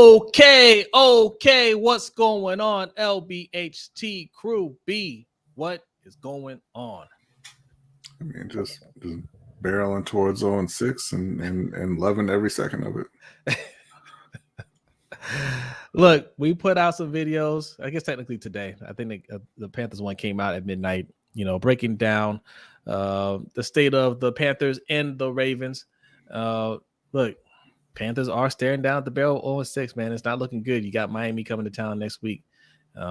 Okay, what's going on, LBHT crew B? What is going on? I mean, just barreling towards 0-6 and loving every second of it. Look, we put out some videos, I guess technically today. I think the Panthers one came out at midnight, breaking down the state of the Panthers and the Ravens. Look, Panthers are staring down at the barrel 0-6, man. It's not looking good. You got Miami coming to town next week. We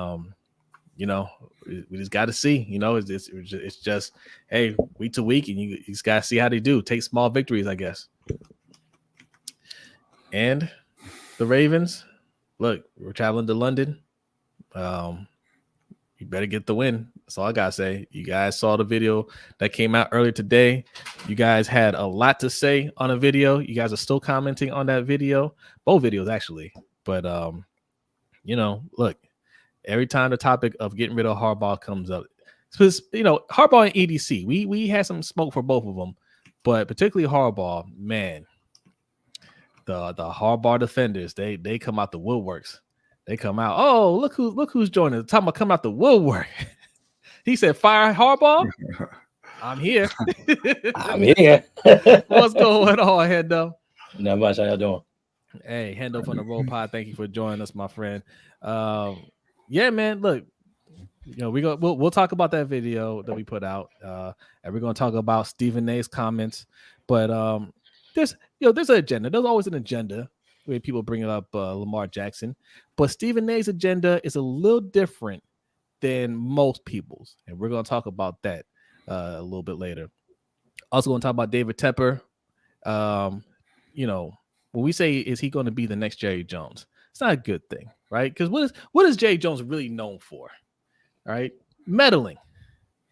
just got to see. It's just, hey, week to week, and you just got to see how they do. Take small victories, I guess. And the Ravens, look, we're traveling to London. You better get the win. That's all I got to say. You guys saw the video that came out earlier today. You guys had a lot to say on a video. You guys are still commenting on that video. Both videos, actually. But, look, every time the topic of getting rid of Harbaugh comes up, Harbaugh and EDC, we had some smoke for both of them. But particularly Harbaugh, man, the Harbaugh defenders, they come out the woodworks. They come out. Oh, look who's joining. Talking about come out the woodwork. He said, "Fire Harbaugh." I'm here. I'm here. What's going on, Hendo? Not much. How y'all doing? Hey, Hendo from the Roll Pod. Thank you for joining us, my friend. Yeah, man. Look, we'll talk about that video that we put out, and we're gonna talk about Stephen A's comments. But there's an agenda. There's always an agenda when people bring up Lamar Jackson, but Stephen A's agenda is a little different than most people's, and we're going to talk about that a little bit later. Also going to talk about David Tepper. When we say, is he going to be the next Jerry Jones? It's not a good thing, right? Because what is Jerry Jones really known for? All right, meddling.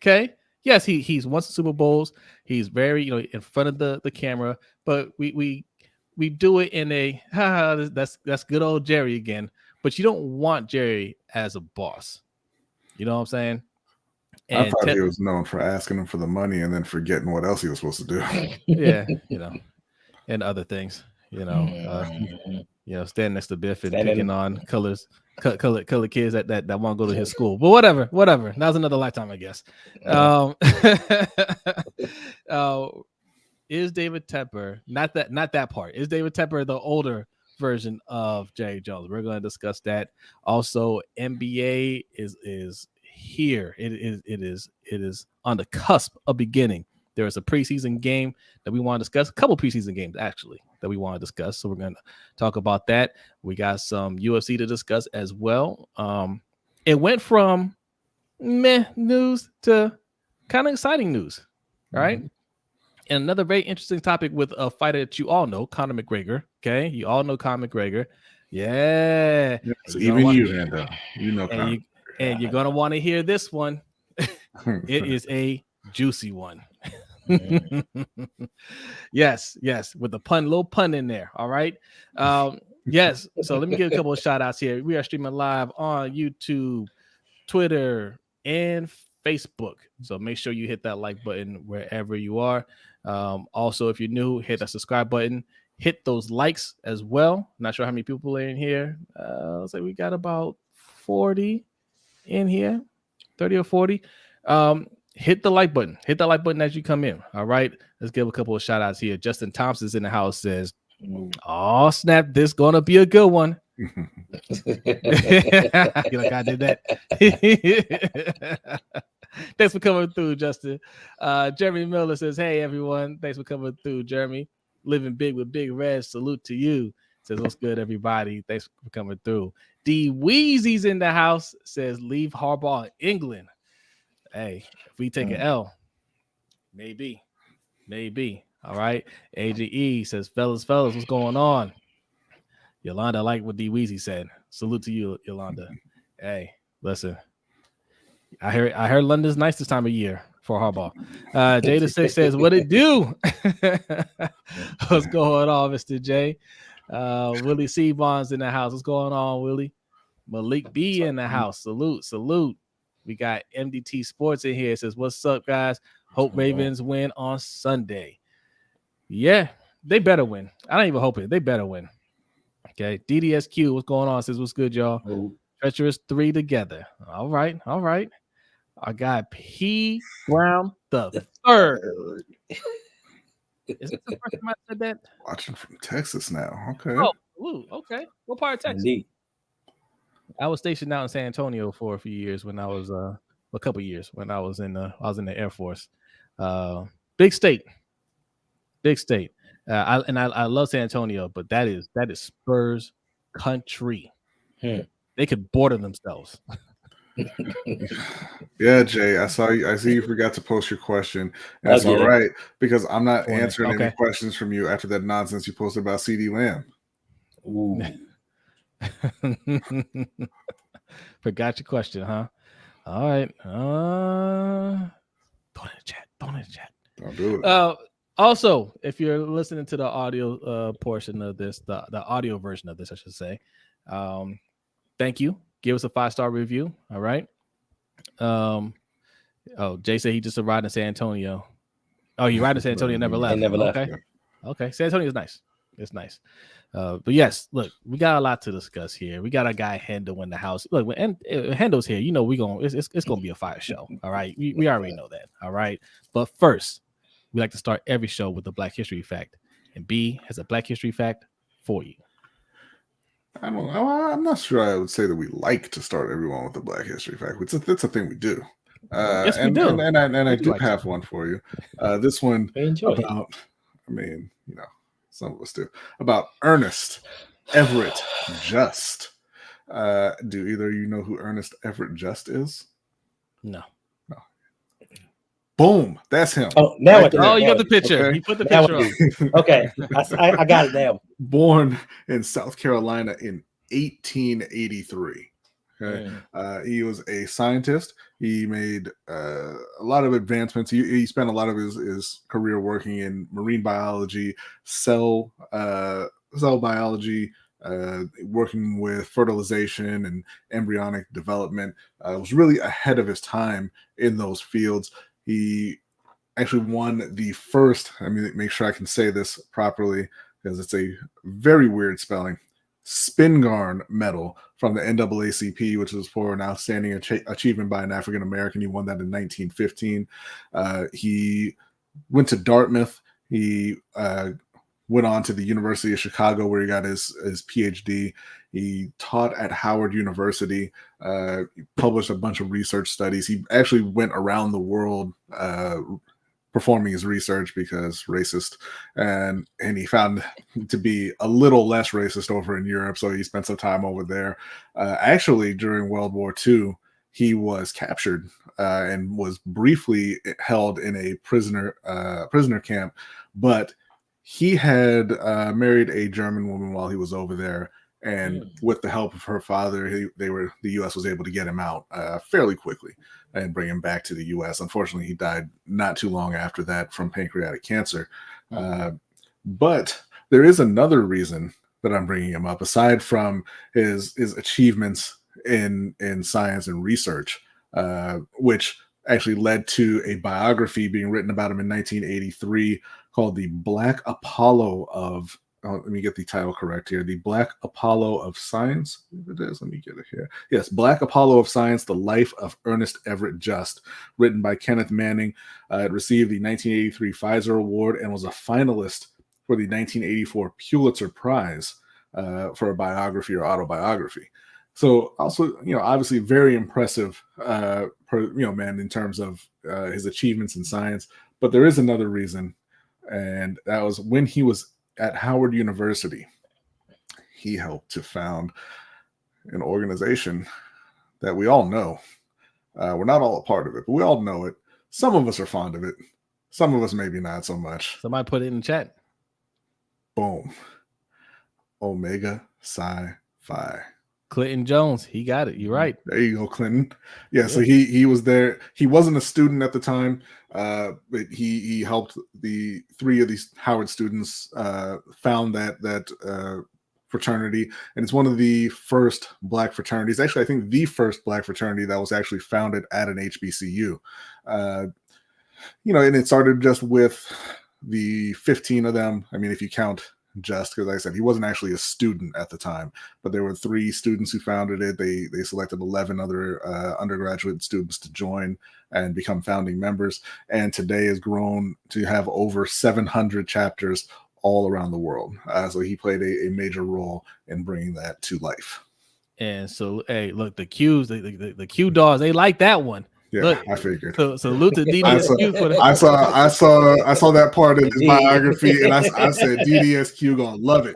Okay, yes, he's won some Super Bowls. He's very in front of the camera, but we do it in a that's good old Jerry again. But you don't want Jerry as a boss. You know what I'm saying? And I thought he was known for asking him for the money and then forgetting what else he was supposed to do. Yeah, and other things. Standing next to Biff and picking on color kids that want to go to his school. But whatever. That was another lifetime, I guess. Is David Tepper not that part? Is David Tepper the older version of Jerry Jones? We're going to discuss that. Also, NBA is here. It is on the cusp of beginning. There is a preseason game that we want to discuss. A couple preseason games actually that we want to discuss. So we're going to talk about that. We got some UFC to discuss as well. It went from meh news to kind of exciting news. All right. And another very interesting topic with a fighter that you all know, Conor McGregor. Okay, you all know Conor McGregor. Yeah. So even you, Hendo, Conor. And you're gonna want to hear this one. It is a juicy one. Yes, with the little pun in there. All right. Yes. So let me give a couple of shout outs here. We are streaming live on YouTube, Twitter, and Facebook. So make sure you hit that like button wherever you are. Also, if you're new, hit that subscribe button. Hit those likes as well. Not sure how many people are in here. Let's say we got about 40 in here, 30 or 40. Hit the like button. Hit that like button as you come in. All right. Let's give a couple of shout outs here. Justin Thompson's in the house, says, "Oh, snap. This going to be a good one." I feel like I did that. Thanks for coming through, Justin. Jeremy Miller says, "Hey, everyone. Thanks for coming through, Jeremy. Living big with Big Red. Salute to you." Says, "What's good, everybody? Thanks for coming through." D Weezy's in the house. Says, "Leave Harbaugh in England." Hey, if we take an L, maybe. All right. AGE says, fellas, what's going on? Yolanda, I like what D Weezy said. Salute to you, Yolanda. Hey, listen. I heard London's nice this time of year for Harbaugh. Jada 6 says, "What it do?" What's going on, Mr. J? Willie C. Bond's in the house. What's going on, Willie? Malik B in the house. Salute. We got MDT Sports in here. It says, "What's up, guys? Hope Ravens win on Sunday." Yeah, they better win. I don't even hope it. They better win. Okay, DDSQ, what's going on? Says what's good, y'all. Oh, Treacherous 3 together. All right. I got P Brown the third. Is this the first time I said that? Watching from Texas now. Okay. Oh, ooh, okay. What part of Texas? indeed. I was stationed out in San Antonio for a few years when I was a couple of years when I was in the Air Force. Big state. I love San Antonio, but that is Spurs country. They could border themselves. Yeah, Jay, I see you forgot to post your question. That's all right, because I'm not answering any questions from you after that nonsense you posted about CD Lamb. Ooh. Forgot your question, huh? All right. Throw it in the chat. Don't do it. Also, if you're listening to the audio portion of this, the audio version of this, I should say, thank you. Give us a 5-star review. All right. Jay said he just arrived in San Antonio. Oh, he arrived in San Antonio, never left. Okay. San Antonio is nice. It's nice. But yes, look, we got a lot to discuss here. We got our guy Hendo in the house. Look, when Hendo's here, it's gonna be a fire show. All right, we already know that. All right, but first, we like to start every show with a Black History fact, and B has a Black History fact for you. I don't know. I'm not sure I would say that we like to start everyone with a Black History fact. It's a thing we do. Yes, we do. And I do have one for you. This one about, some of us do, about Ernest Everett Just. Do either of you know who Ernest Everett Just is? No. Boom, that's him. Oh, now right you got the picture. Okay. He put the picture up. Okay, I got it now. Born in South Carolina in 1883. Okay, he was a scientist. He made a lot of advancements. He spent a lot of his career working in marine biology, cell biology, working with fertilization and embryonic development. Was really ahead of his time in those fields. He actually won the first, make sure I can say this properly because it's a very weird spelling, Spingarn medal from the NAACP, which was for an outstanding achievement by an African American. He won that in 1915. He went to Dartmouth. He went on to the University of Chicago, where he got his PhD. He taught at Howard University, published a bunch of research studies. He actually went around the world performing his research because racist, and he found to be a little less racist over in Europe, so he spent some time over there. Actually, during World War II, he was captured and was briefly held in a prisoner camp, but he had married a German woman while he was over there, and with the help of her father, the U.S. was able to get him out fairly quickly and bring him back to the U.S. Unfortunately, he died not too long after that from pancreatic cancer. But there is another reason that I'm bringing him up, aside from his achievements in science and research, which actually led to a biography being written about him in 1983 called The Black Apollo of, let me get the title correct here, The Black Apollo of Science. If it is, let me get it here. Yes, Black Apollo of Science, The Life of Ernest Everett Just, written by Kenneth Manning. It received the 1983 Pfizer Award and was a finalist for the 1984 Pulitzer Prize for a biography or autobiography. So also, obviously very impressive, man, in terms of his achievements in science. But there is another reason, and that was when he was at Howard University. He helped to found an organization that we all know. We're not all a part of it, but we all know it. Some of us are fond of it. Some of us maybe not so much. Somebody put it in the chat. Boom. Omega Psi Phi. Clinton Jones, he got it. You're right. There you go, Clinton. Yeah, so he was there. He wasn't a student at the time, but he helped the 3 of these Howard students found that fraternity, and it's one of the first Black fraternities. Actually, I think the first Black fraternity that was actually founded at an HBCU. And it started just with the 15 of them. I mean, if you count just because, like I said, he wasn't actually a student at the time, but there were 3 students who founded it. They selected 11 other undergraduate students to join and become founding members, and today has grown to have over 700 chapters all around the world. So he played a major role in bringing that to life. And so, hey, look, the Qs, the Q dogs, they like that one. Yeah, look, I figured. So salute to DDSQ for the. I saw that part in his biography, and I said DDSQ gonna love it.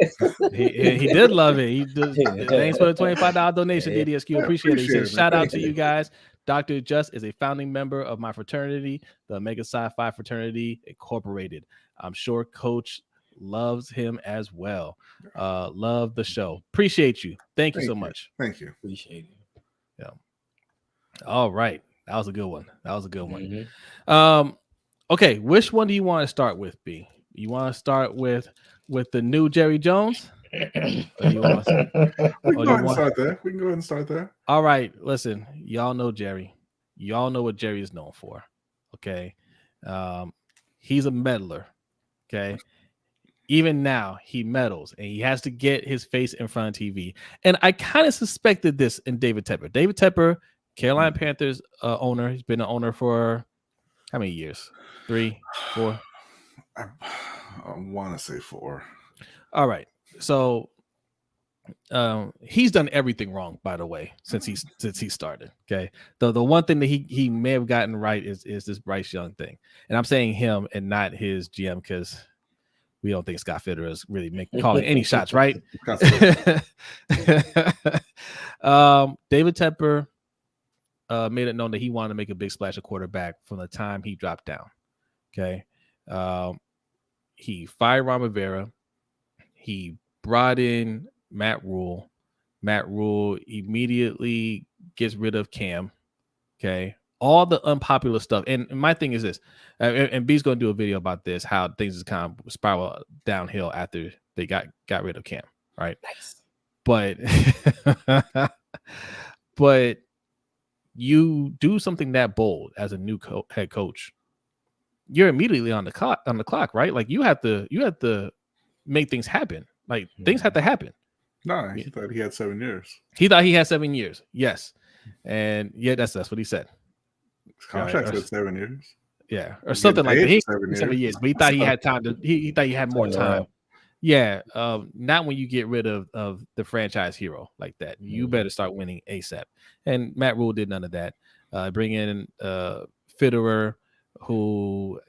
He did love it. He did. Thanks for the $25 donation, DDSQ. Appreciate it. He says, shout out to you guys. Dr. Just is a founding member of my fraternity, the Omega Psi Phi Fraternity Incorporated. I'm sure Coach loves him as well. Love the show. Appreciate you. Thank you so much. Thank you. Appreciate it. Yeah. All right. That was a good one. Mm-hmm. Okay. Which one do you want to start with, B? You want to start with the new Jerry Jones? We can go ahead and start there. All right. Listen, y'all know Jerry. Y'all know what Jerry is known for. Okay. He's a meddler. Okay. Even now, he meddles and he has to get his face in front of TV. And I kind of suspected this in David Tepper. David Tepper, Carolina Panthers owner. He's been an owner for how many years? 3, 4? I want to say 4. All right. So he's done everything wrong, by the way, since he started. Okay. The one thing that he may have gotten right is this Bryce Young thing. And I'm saying him and not his GM because we don't think Scott Fitterer is really calling any shots, right? David Tepper made it known that he wanted to make a big splash at quarterback from the time he dropped down. Okay. He fired Ron Rivera. He brought in Matt Rule. Matt Rule immediately gets rid of Cam. Okay. All the unpopular stuff. And my thing is this, and B's going to do a video about this, how things is kind of spiral downhill after they got rid of Cam. Right. Nice. But you do something that bold as a new head coach, you're immediately on the clock, right? Like you have to make things happen. Like things have to happen. No, he thought he had 7 years. He thought he had 7 years. Yes. And yeah, that's what he said. His contract said 7 years. Yeah. Or something like that. 7 years, but he thought he had time he thought he had more time. Yeah. Not when you get rid of the franchise hero like that. You better start winning ASAP. And Matt Rule did none of that. Bring in Fitterer, who,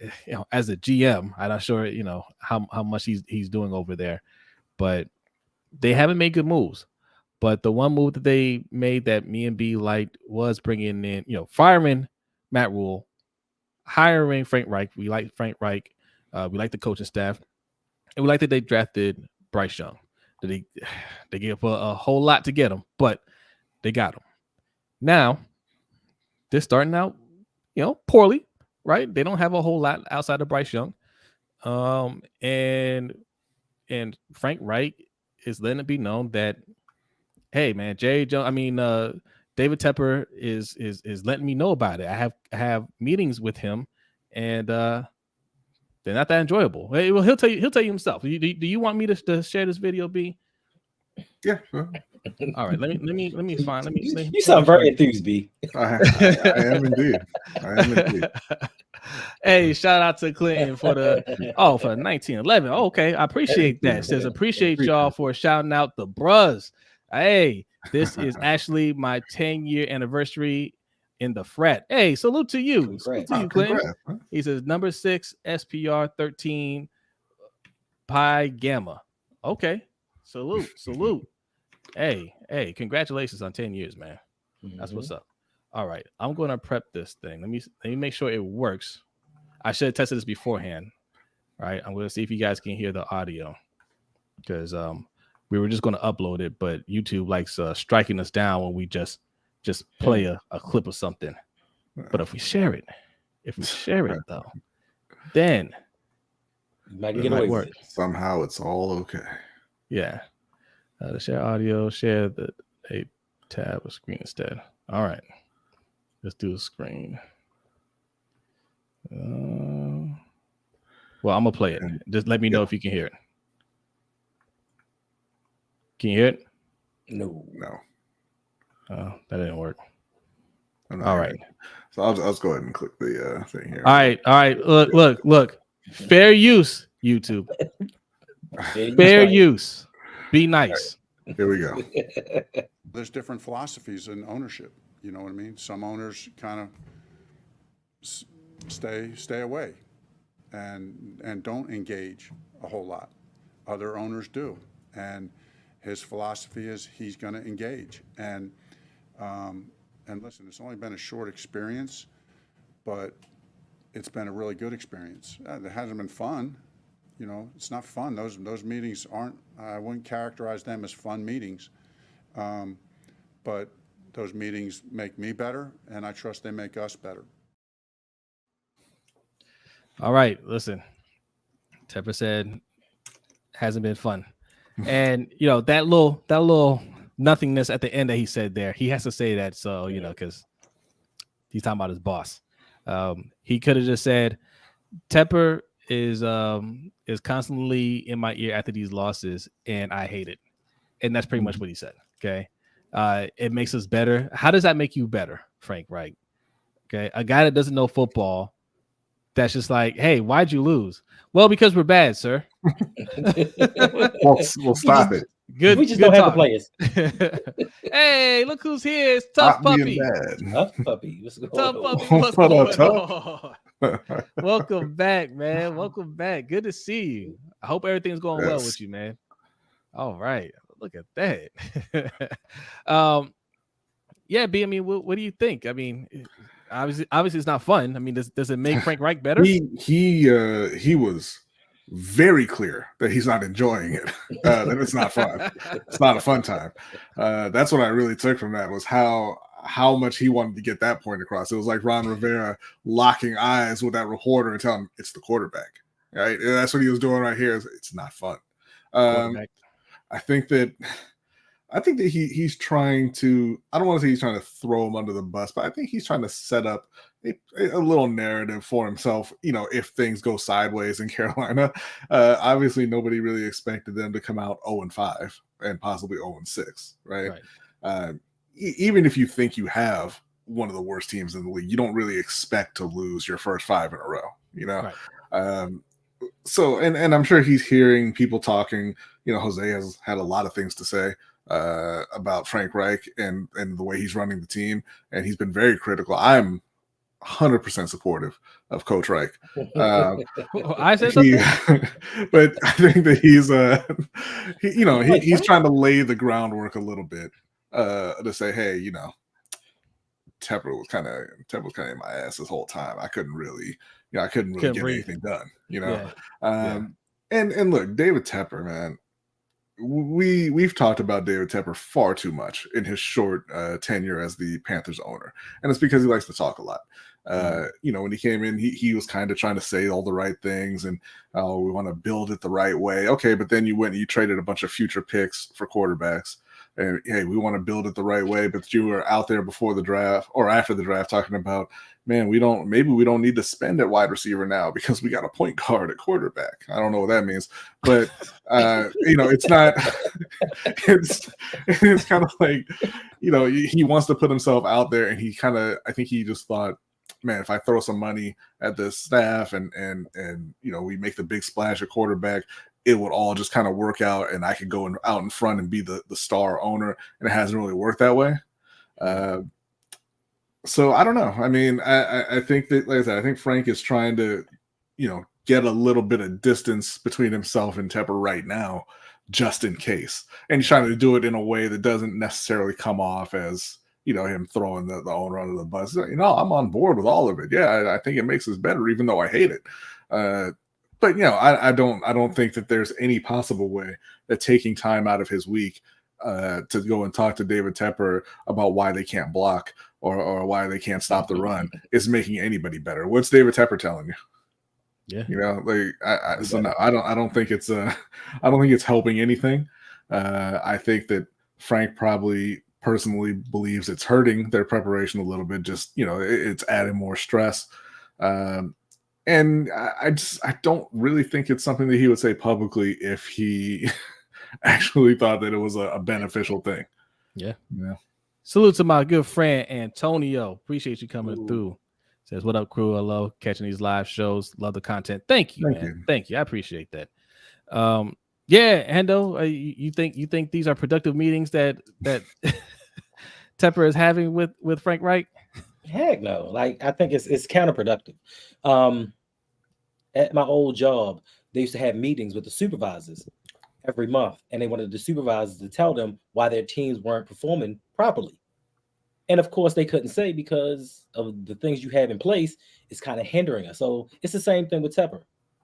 as a GM, I'm not sure, how much he's doing over there, but they haven't made good moves. But the one move that they made that me and B liked was bringing in, firing Matt Rule, hiring Frank Reich. We like Frank Reich. We like the coaching staff. And we like that they drafted Bryce Young. They gave a whole lot to get him, but they got him. Now, they're starting out, poorly, right? They don't have a whole lot outside of Bryce Young. And Frank Reich is letting it be known that, hey, man, David Tepper is letting me know about it. I have meetings with him, and they're not that enjoyable. Well, he'll tell you himself. Do you want me to share this video, B? Yeah. Sure. All right. Let me find. You sound very enthused, B. I am indeed. Hey, shout out to Clinton for 1911. Okay, I appreciate that. Says appreciate y'all for shouting out the bruz. Hey, this is actually my 10-year anniversary in the frat. Hey, salute to you. Salute to you, Clinton. He says number 6 SPR 13 Pi Gamma. Okay. Salute. Hey, congratulations on 10 years, man. That's what's up. All right, I'm going to prep this thing. Let me make sure it works. I should have tested this beforehand. All right, I'm going to see if you guys can hear the audio, because we were just going to upload it, but YouTube likes striking us down when we just play a clip of something. But if we share it though, then it might work. Somehow it's all okay. Yeah. To share audio, share a tab of screen instead. All right. Let's do a screen. Well, I'm going to play it. Just let me know if you can hear it. Can you hear it? No. Oh, that didn't work. All right. So I'll just go ahead and click the thing here. All right. Look. Fair use, YouTube. Fair use. Be nice. Right. Here we go. There's different philosophies in ownership. You know what I mean? Some owners kind of stay away and don't engage a whole lot. Other owners do, and his philosophy is he's going to engage. And listen, it's only been a short experience, but it's been a really good experience. It hasn't been fun. You know, it's not fun. Those meetings aren't. I wouldn't characterize them as fun meetings, but those meetings make me better, and I trust they make us better. All right, listen. Tepper said hasn't been fun, and you know that little nothingness at the end that he said there. He has to say that, so you know, because he's talking about his boss. He could have just said, "Tepper is constantly in my ear after these losses, and I hate it," and that's pretty much what he said. Okay, it makes us better. How does that make you better, Frank? Right? Okay, a guy that doesn't know football. That's just like, hey, why'd you lose? Well, because we're bad, sir. We'll stop it. Good. We just good don't have talk. the players. Hey, look who's here. It's Tough Puppy. Tough Puppy. What's going Tough on? Puppy. What's going on? Tough? Welcome back, man. Welcome back. Good to see you. I hope everything's going well with you, man. All right. Look at that. Yeah, B, I mean, what do you think? I mean, obviously it's not fun. I mean, does it make Frank Reich better? He was very clear that he's not enjoying it. That it's not fun. It's not a fun time. That's what I really took from that, was how much he wanted to get that point across. It was like Ron Rivera locking eyes with that reporter and telling him it's the quarterback. Right? And that's what he was doing right here. It's not fun. I think that he's trying to, I don't want to say he's trying to throw him under the bus, but I think he's trying to set up a little narrative for himself, you know, if things go sideways in Carolina. Obviously, nobody really expected them to come out 0-5 and possibly 0-6, right? Even if you think you have one of the worst teams in the league, you don't really expect to lose your first 5 in a row, you know? Right. So, and I'm sure he's hearing people talking, you know, Jose has had a lot of things to say about Frank Reich and the way he's running the team, and he's been very critical. I'm 100% supportive of Coach Reich. I said something, but I think that he's trying to lay the groundwork a little bit to say, hey, you know, Tepper was kind of in my ass this whole time. I couldn't really get anything done, you know. And look, David Tepper, man. We've talked about David Tepper far too much in his short tenure as the Panthers owner, and it's because he likes to talk a lot. You know, when he came in, he was kind of trying to say all the right things, and we want to build it the right way. Okay, but then you went and you traded a bunch of future picks for quarterbacks, and hey, we want to build it the right way. But you were out there before the draft or after the draft talking about, man, maybe we don't need to spend at wide receiver now because we got a point guard at quarterback. I don't know what that means, but you know, it's not. It's kind of like, you know, he wants to put himself out there, and I think he just thought, man, if I throw some money at the staff and you know, we make the big splash at quarterback, it would all just kind of work out, and I could go out in front and be the star owner, and it hasn't really worked that way. So I don't know. I mean, I think that, like I said, I think Frank is trying to, you know, get a little bit of distance between himself and Tepper right now, just in case. And he's trying to do it in a way that doesn't necessarily come off as, you know, him throwing the owner under the bus. You know, I'm on board with all of it. Yeah, I think it makes us better, even though I hate it. But you know, I don't think that there's any possible way that taking time out of his week to go and talk to David Tepper about why they can't block or why they can't stop the run is making anybody better. What's David Tepper telling you? Yeah, you know, like I don't think it's helping anything. I think that Frank probably personally believes it's hurting their preparation a little bit. Just, you know, it's adding more stress. And I don't really think it's something that he would say publicly if he actually thought that it was a beneficial thing. Yeah. Yeah. Salute to my good friend Antonio. Appreciate you coming through. Says, what up, crew? I love catching these live shows. Love the content. Thank you, man. Thank you. I appreciate that. Yeah, Hendo, you think these are productive meetings that Tepper is having with Frank Reich? Heck no. Like, I think it's counterproductive. At my old job, they used to have meetings with the supervisors every month, and they wanted the supervisors to tell them why their teams weren't performing properly. And of course, they couldn't say because of the things you have in place is kind of hindering us. So it's the same thing with Tepper.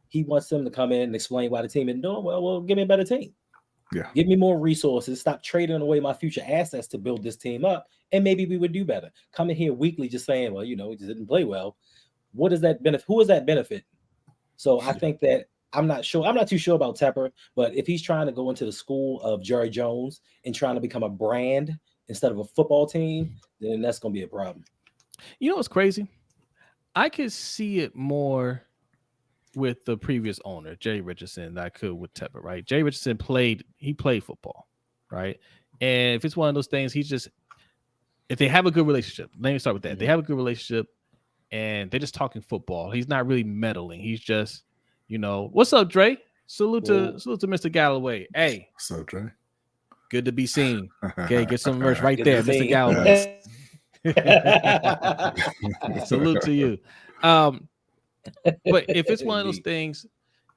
He wants them to come in and explain why the team isn't doing well. Well, give me a better team. Yeah. Give me more resources. Stop trading away my future assets to build this team up, and maybe we would do better. Coming here weekly just saying, well, we just didn't play well. What is that benefit? Who is that benefit? So I think that I'm not too sure about Tepper, but if he's trying to go into the school of Jerry Jones and trying to become a brand instead of a football team, then that's going to be a problem. You know what's crazy? I could see it more with the previous owner, Jerry Richardson, than I could with Tepper, right? Jerry Richardson played football, right? And if it's one of those things, if they have a good relationship, let me start with that. If they have a good relationship and they're just talking football, he's not really meddling. He's just, what's up, Dre? Salute to Mr. Galloway. Hey. What's up, Dre? Good to be seen. Okay, get some merch right there, Mr. Galloway. Salute to you. But if it's one of those things,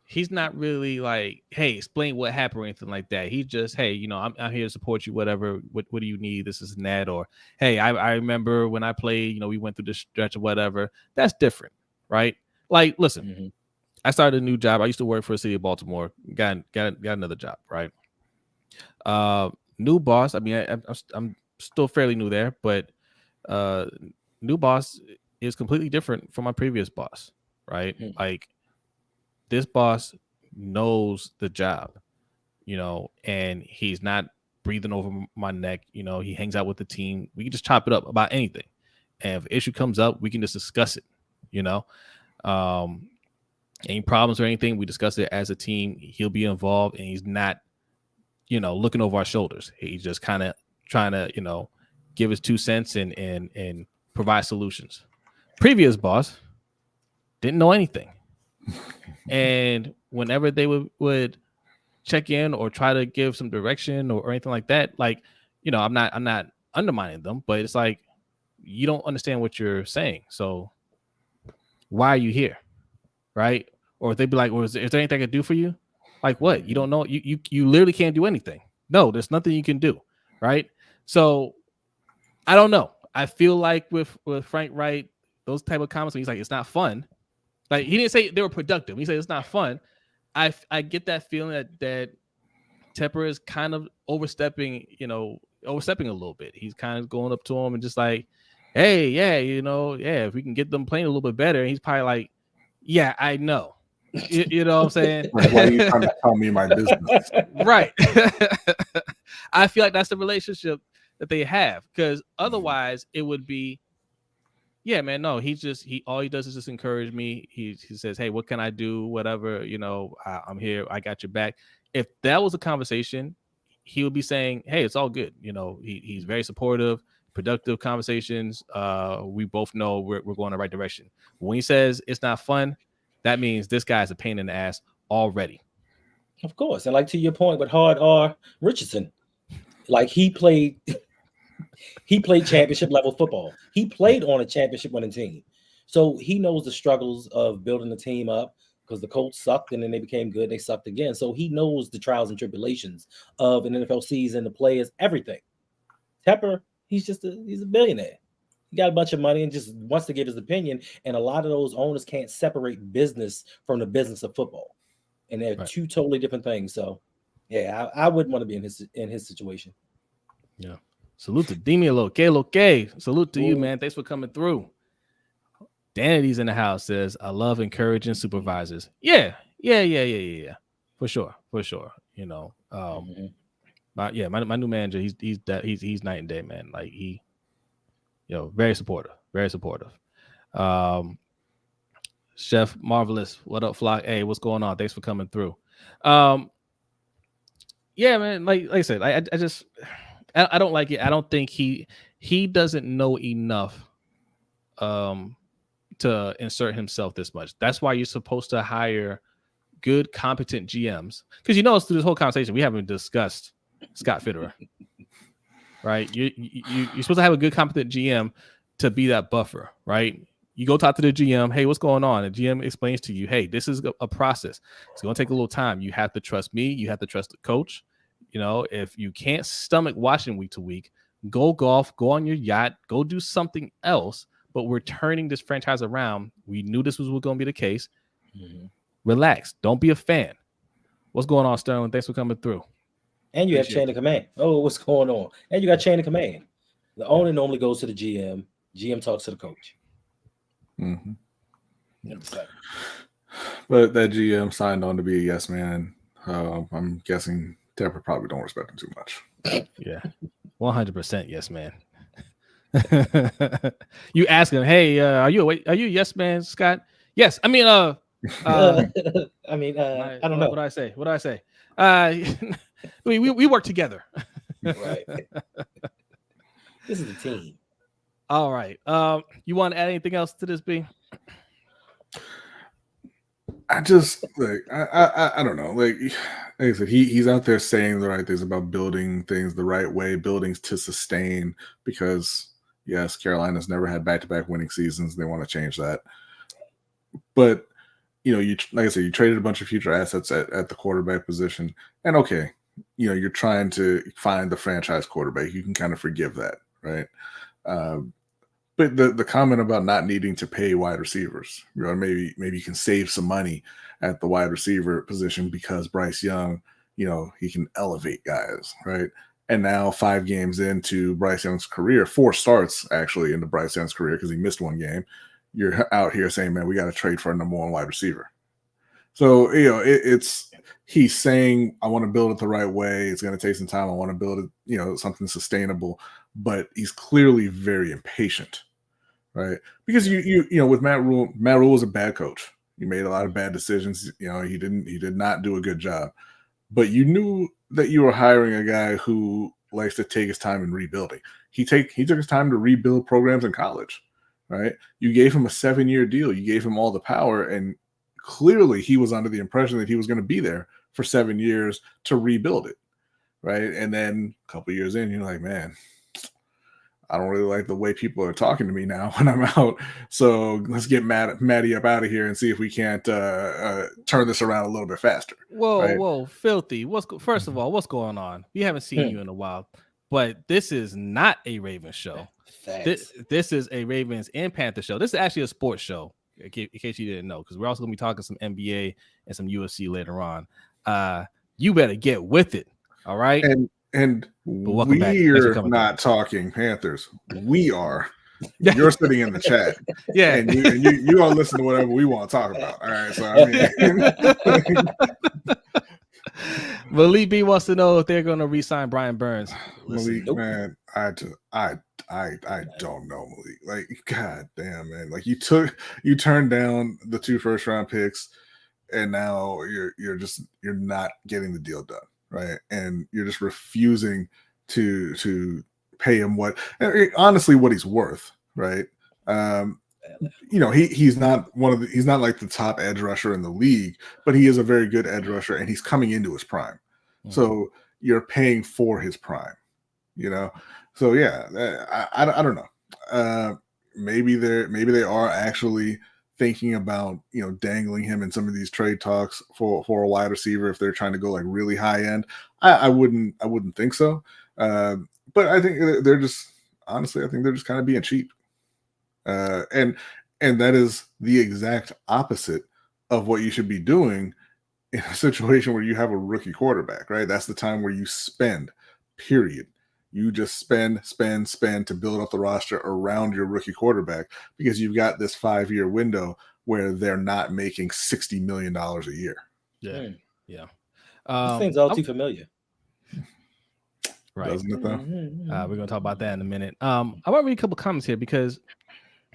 he's not really like, hey, explain what happened or anything like that. He just, hey, I'm here to support you, whatever. What do you need? This is that. Or, hey, I remember when I played, we went through this stretch or whatever. That's different, right? Like, listen, I started a new job. I used to work for the city of Baltimore. Got another job, right? New boss. I mean, I'm still fairly new there, but new boss is completely different from my previous boss, right? Like, this boss knows the job, and he's not breathing over my neck. He hangs out with the team. We can just chop it up about anything, and if an issue comes up, we can just discuss it. Any problems or anything, we discuss it as a team. He'll be involved, and he's not looking over our shoulders. He's just kind of trying to, give his 2 cents and provide solutions. Previous boss didn't know anything. And whenever they would check in or try to give some direction or anything like that, like, I'm not undermining them, but it's like, you don't understand what you're saying. So why are you here? Right? Or they'd be like, well, is there anything I could do for you? Like, what? You don't know? You literally can't do anything. No, there's nothing you can do. Right? So I don't know. I feel like with Frank Wright, those type of comments, when he's like, it's not fun. Like, he didn't say they were productive. He said it's not fun. I get that feeling that Tepper is kind of overstepping a little bit. He's kind of going up to him and just like, hey, yeah, if we can get them playing a little bit better. And he's probably like, yeah, I know. You know what I'm saying? Like, why are you trying to tell me my business? Right. I feel like that's the relationship that they have, because otherwise it would be, yeah, man, no, all he does is just encourage me. He says, hey, what can I do? Whatever, I'm here. I got your back. If that was a conversation, he would be saying, hey, it's all good. He's very supportive, productive conversations. We both know we're going the right direction. When he says it's not fun, that means this guy's a pain in the ass already. Of course. And like, to your point with Hard R. Richardson, like, he played championship level football. He played on a championship winning team. So he knows the struggles of building the team up, because the Colts sucked and then they became good. They sucked again. So he knows the trials and tribulations of an NFL season, the players, everything. Tepper, he's a billionaire. He got a bunch of money and just wants to give his opinion. And a lot of those owners can't separate business from the business of football. And they're two totally different things. So, yeah, I wouldn't want to be in his situation. Yeah. Salute to Dimielo. Salute to you, man. Thanks for coming through. Danity's in the house, says, I love encouraging supervisors. Yeah. For sure. My new manager, he's night and day, man. Like, he, very supportive. Chef Marvelous, what up, Flock? Hey, what's going on? Thanks for coming through. Yeah, man. Like I said, I just I don't like it. I don't think he doesn't know enough to insert himself this much. That's why you're supposed to hire good, competent GMs. Because through this whole conversation, we haven't discussed Scott Fitterer. Right? You're supposed to have a good, competent GM to be that buffer, right? You go talk to the GM, hey, what's going on? The GM explains to you, hey, this is a process. It's going to take a little time. You have to trust me. You have to trust the coach. If you can't stomach watching week to week, go golf, go on your yacht, go do something else. But we're turning this franchise around. We knew this was going to be the case. Mm-hmm. Relax. Don't be a fan. What's going on, Sterling? Thanks for coming through. And you have chain of command. Oh, what's going on? And you got chain of command. The owner normally goes to the GM. GM talks to the coach. Mm-hmm. But that GM signed on to be a yes man. I'm guessing Tepper probably don't respect him too much. Yeah, 100% yes man. You ask him, hey, are you a yes man, Scott? Yes. I mean, I don't know. What do I say? We work together. Right. This is the team. All right. You want to add anything else to this, B? I just I don't know. Like I said, he's out there saying the right things about building things the right way, buildings to sustain. Because yes, Carolina's never had back-to-back winning seasons. They want to change that. But you like I said, you traded a bunch of future assets at the quarterback position, and okay, you're trying to find the franchise quarterback. You can kind of forgive that, right? But the comment about not needing to pay wide receivers, maybe you can save some money at the wide receiver position because Bryce Young, he can elevate guys, right? And now 5 games into Bryce Young's career, 4 starts actually into Bryce Young's career because he missed 1 game. You're out here saying, man, we got to trade for a number 1 wide receiver. So, he's saying, I want to build it the right way. It's going to take some time. I want to build it, something sustainable, but he's clearly very impatient, right? Because with Matt Rule was a bad coach. He made a lot of bad decisions. He did not do a good job, but you knew that you were hiring a guy who likes to take his time in rebuilding. He took his time to rebuild programs in college. Right? You gave him a 7-year deal. You gave him all the power, and clearly he was under the impression that he was going to be there for 7 years to rebuild it, right? And then a couple years in, you're like, man, I don't really like the way people are talking to me now when I'm out. So let's get Matty up out of here and see if we can't turn this around a little bit faster. Whoa, filthy! First of all, what's going on? We haven't seen you in a while, but this is not a Ravens show. This is a Ravens and Panthers show. This is actually a sports show, in case you didn't know, because we're also going to be talking some NBA and some UFC later on. You better get with it, all right? And we're not talking Panthers. We are. You're sitting in the chat. Yeah. And you gonna listen to whatever we want to talk about. All right. So I mean Malik B wants to know if they're gonna re-sign Brian Burns. Malik, nope. Man, I don't know, Malik. Like, god damn, man. Like you turned down the 2 first-round picks, and now you're not getting the deal done, right? And you're just refusing to pay him what he's worth, right? He's not he's not like the top edge rusher in the league, but he is a very good edge rusher, and he's coming into his prime. Mm-hmm. So you're paying for his prime, So yeah, I don't know. Maybe they are actually thinking about dangling him in some of these trade talks for a wide receiver if they're trying to go like really high end. I wouldn't think so. But I think they're just honestly, I think they're just kind of being cheap. And that is the exact opposite of what you should be doing in a situation where you have a rookie quarterback, right? That's the time where you spend, period. You just spend to build up the roster around your rookie quarterback because you've got this 5-year window where they're not making $60 million a year. Yeah. Yeah. This thing's all too familiar. Right. Doesn't it though? We're going to talk about that in a minute. I want to read a couple comments here because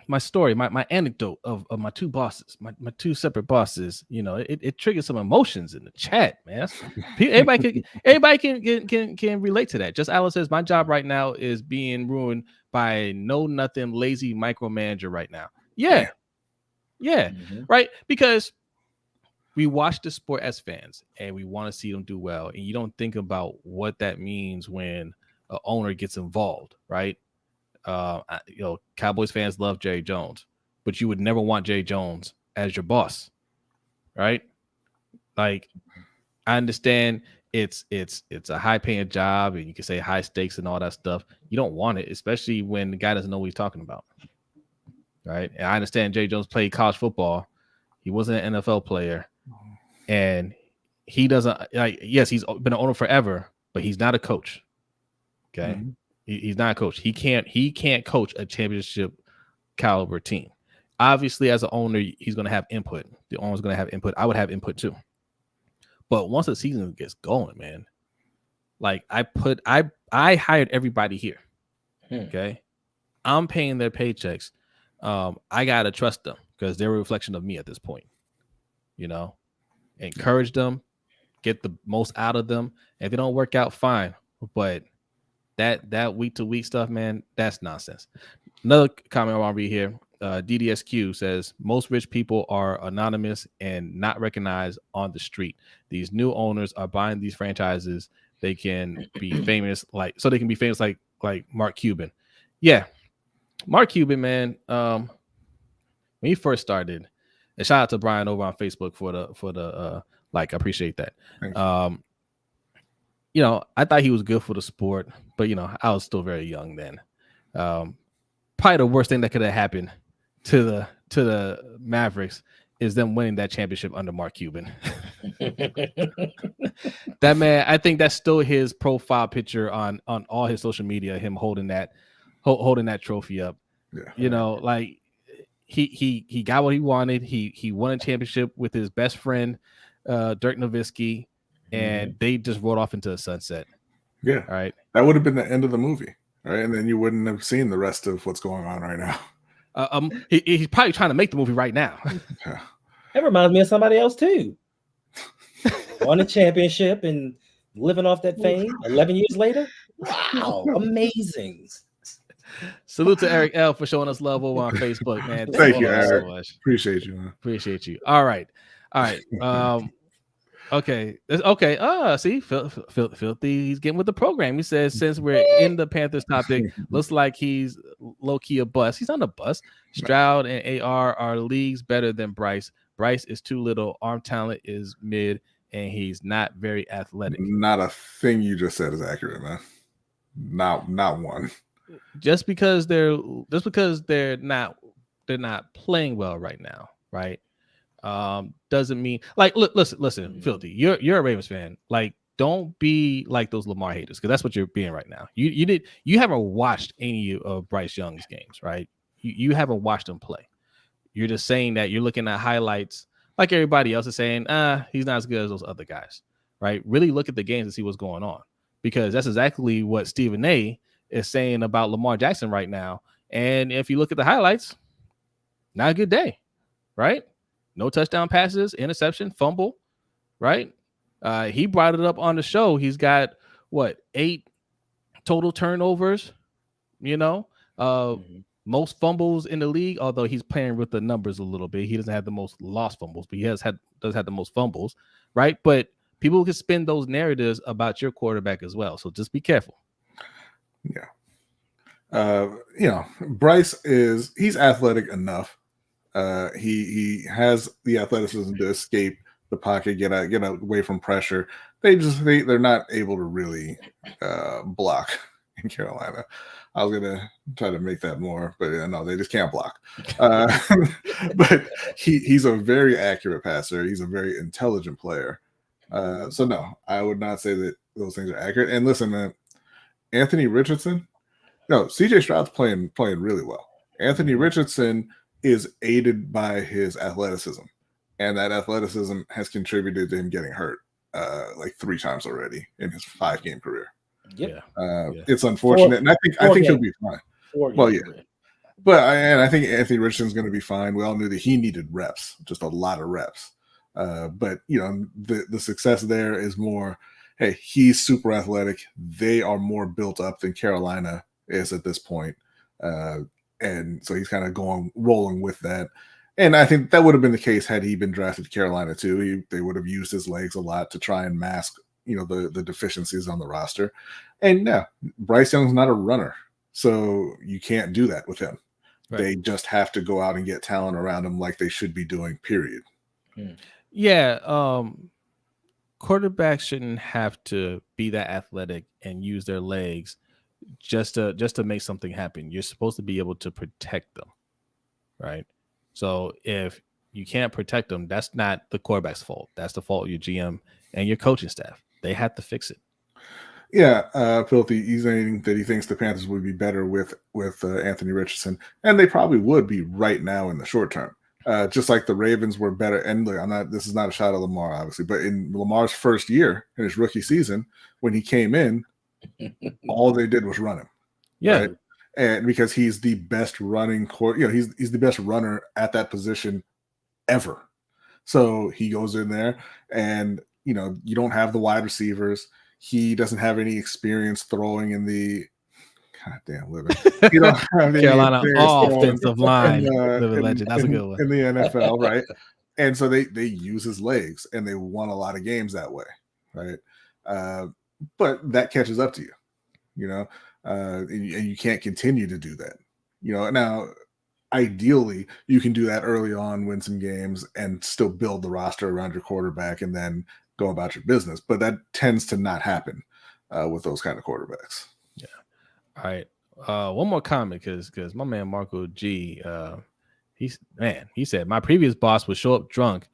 my story, my anecdote of my two bosses, my two separate bosses, it triggers some emotions in the chat, man. Everybody can relate to that. Just Alice says, my job right now is being ruined by nothing lazy micromanager right now. Yeah. Right. Because we watch the sport as fans and we want to see them do well. And you don't think about what that means when an owner gets involved, right? Cowboys fans love Jerry Jones, but you would never want Jerry Jones as your boss, right? Like, I understand it's a high paying job and you can say high stakes and all that stuff. You don't want it, especially when the guy doesn't know what he's talking about, right? And I understand Jerry Jones played college football. He wasn't an NFL player, and he doesn't yes, he's been an owner forever, but he's not a coach. Okay. Mm-hmm. He's not a coach. He can't coach a championship caliber team. Obviously, as an owner, he's going to have input. The owner's going to have input. I would have input too. But once the season gets going, man, like I hired everybody here. Okay. I'm paying their paychecks. I got to trust them because they're a reflection of me at this point. Encourage them, get the most out of them. If they don't work out, fine. But that week to week stuff, man, that's nonsense. Another comment I want to read here. DDSQ says most rich people are anonymous and not recognized on the street. These new owners are buying these franchises. They can be famous like Mark Cuban. Yeah, Mark Cuban, man. When he first started, and shout out to Brian over on Facebook for the I appreciate that. I thought he was good for the sport, but I was still very young then. Probably the worst thing that could have happened to the Mavericks is them winning that championship under Mark Cuban. That man, I think that's still his profile picture on all his social media, him holding that trophy up. Yeah. He got what he wanted. He won a championship with his best friend, Dirk Nowitzki. And they just rode off into the sunset. Yeah. All right. That would have been the end of the movie. Right. And then you wouldn't have seen the rest of what's going on right now. He's probably trying to make the movie right now. Yeah. That reminds me of somebody else too. Won a championship and living off that fame 11 years later. Wow. Amazing. Salute to Eric L for showing us love over on Facebook, man. Thank you, Eric. So much. Appreciate you, man. Appreciate you. All right. Okay. See, Filthy, he's getting with the program. He says, since we're in the Panthers topic, looks like he's low-key a bust. He's on a bust. Stroud and AR are leagues better than Bryce. Bryce is too little. Arm talent is mid, and he's not very athletic. Not a thing you just said is accurate, man. Not one. Just because they're not playing well right now, right? Doesn't mean listen, Filthy, you're a Ravens fan. Don't be like those Lamar haters, because that's what you're being right now. You haven't watched any of Bryce Young's games, right? You haven't watched him play. You're just saying that you're looking at highlights like everybody else is saying, he's not as good as those other guys, right? Really look at the games and see what's going on, because that's exactly what Stephen A is saying about Lamar Jackson right now. And if you look at the highlights, not a good day, right? No touchdown passes, interception, fumble, right? He brought it up on the show. He's got 8 total turnovers, most fumbles in the league, although he's playing with the numbers a little bit. He doesn't have the most lost fumbles, but he does have the most fumbles, right? But people can spin those narratives about your quarterback as well. So just be careful. Yeah. Bryce he's athletic enough. He has the athleticism to escape the pocket, get away from pressure. They're not able to really block in Carolina. I was gonna try to make that more, but no, they just can't block. But he's a very accurate passer. He's a very intelligent player. So no, I would not say that those things are accurate. And listen, man, Anthony Richardson. No, CJ Stroud's playing really well. Anthony Richardson is aided by his athleticism, and that athleticism has contributed to him getting hurt 3 times already in his 5-game career. Yeah. It's unfortunate, and I think he'll be fine. and I think Anthony Richardson's going to be fine. We all knew that he needed reps, just a lot of reps. But the success there is more, hey, he's super athletic. They are more built up than Carolina is at this point. And so he's kind of rolling with that. And I think that would have been the case had he been drafted to Carolina too. They would have used his legs a lot to try and mask, the deficiencies on the roster. And yeah, Bryce Young's not a runner, so you can't do that with him. Right. They just have to go out and get talent around him like they should be doing, period. Yeah. Quarterbacks shouldn't have to be that athletic and use their legs just to make something happen. You're supposed to be able to protect them, right? So if you can't protect them, that's not the quarterback's fault. That's the fault of your GM and your coaching staff. They have to fix it. Yeah, Filthy, he's saying that he thinks the Panthers would be better with Anthony Richardson, and they probably would be right now in the short term. Just like the Ravens were better. And look, this is not a shot at Lamar, obviously, but in Lamar's first year in his rookie season, when he came in, all they did was run him. Yeah. Right? And because he's the best running he's the best runner at that position ever. So he goes in there and, you don't have the wide receivers. He doesn't have any experience throwing in the goddamn living. You don't have Carolina offensive line. Legend. That's a good one. In the NFL, right? And so they use his legs and they won a lot of games that way, right? But that catches up to you, and you can't continue to do that. Now ideally you can do that early on, win some games, and still build the roster around your quarterback and then go about your business. But that tends to not happen with those kind of quarterbacks. Yeah. All right. One more comment because my man Marco G, he said my previous boss would show up drunk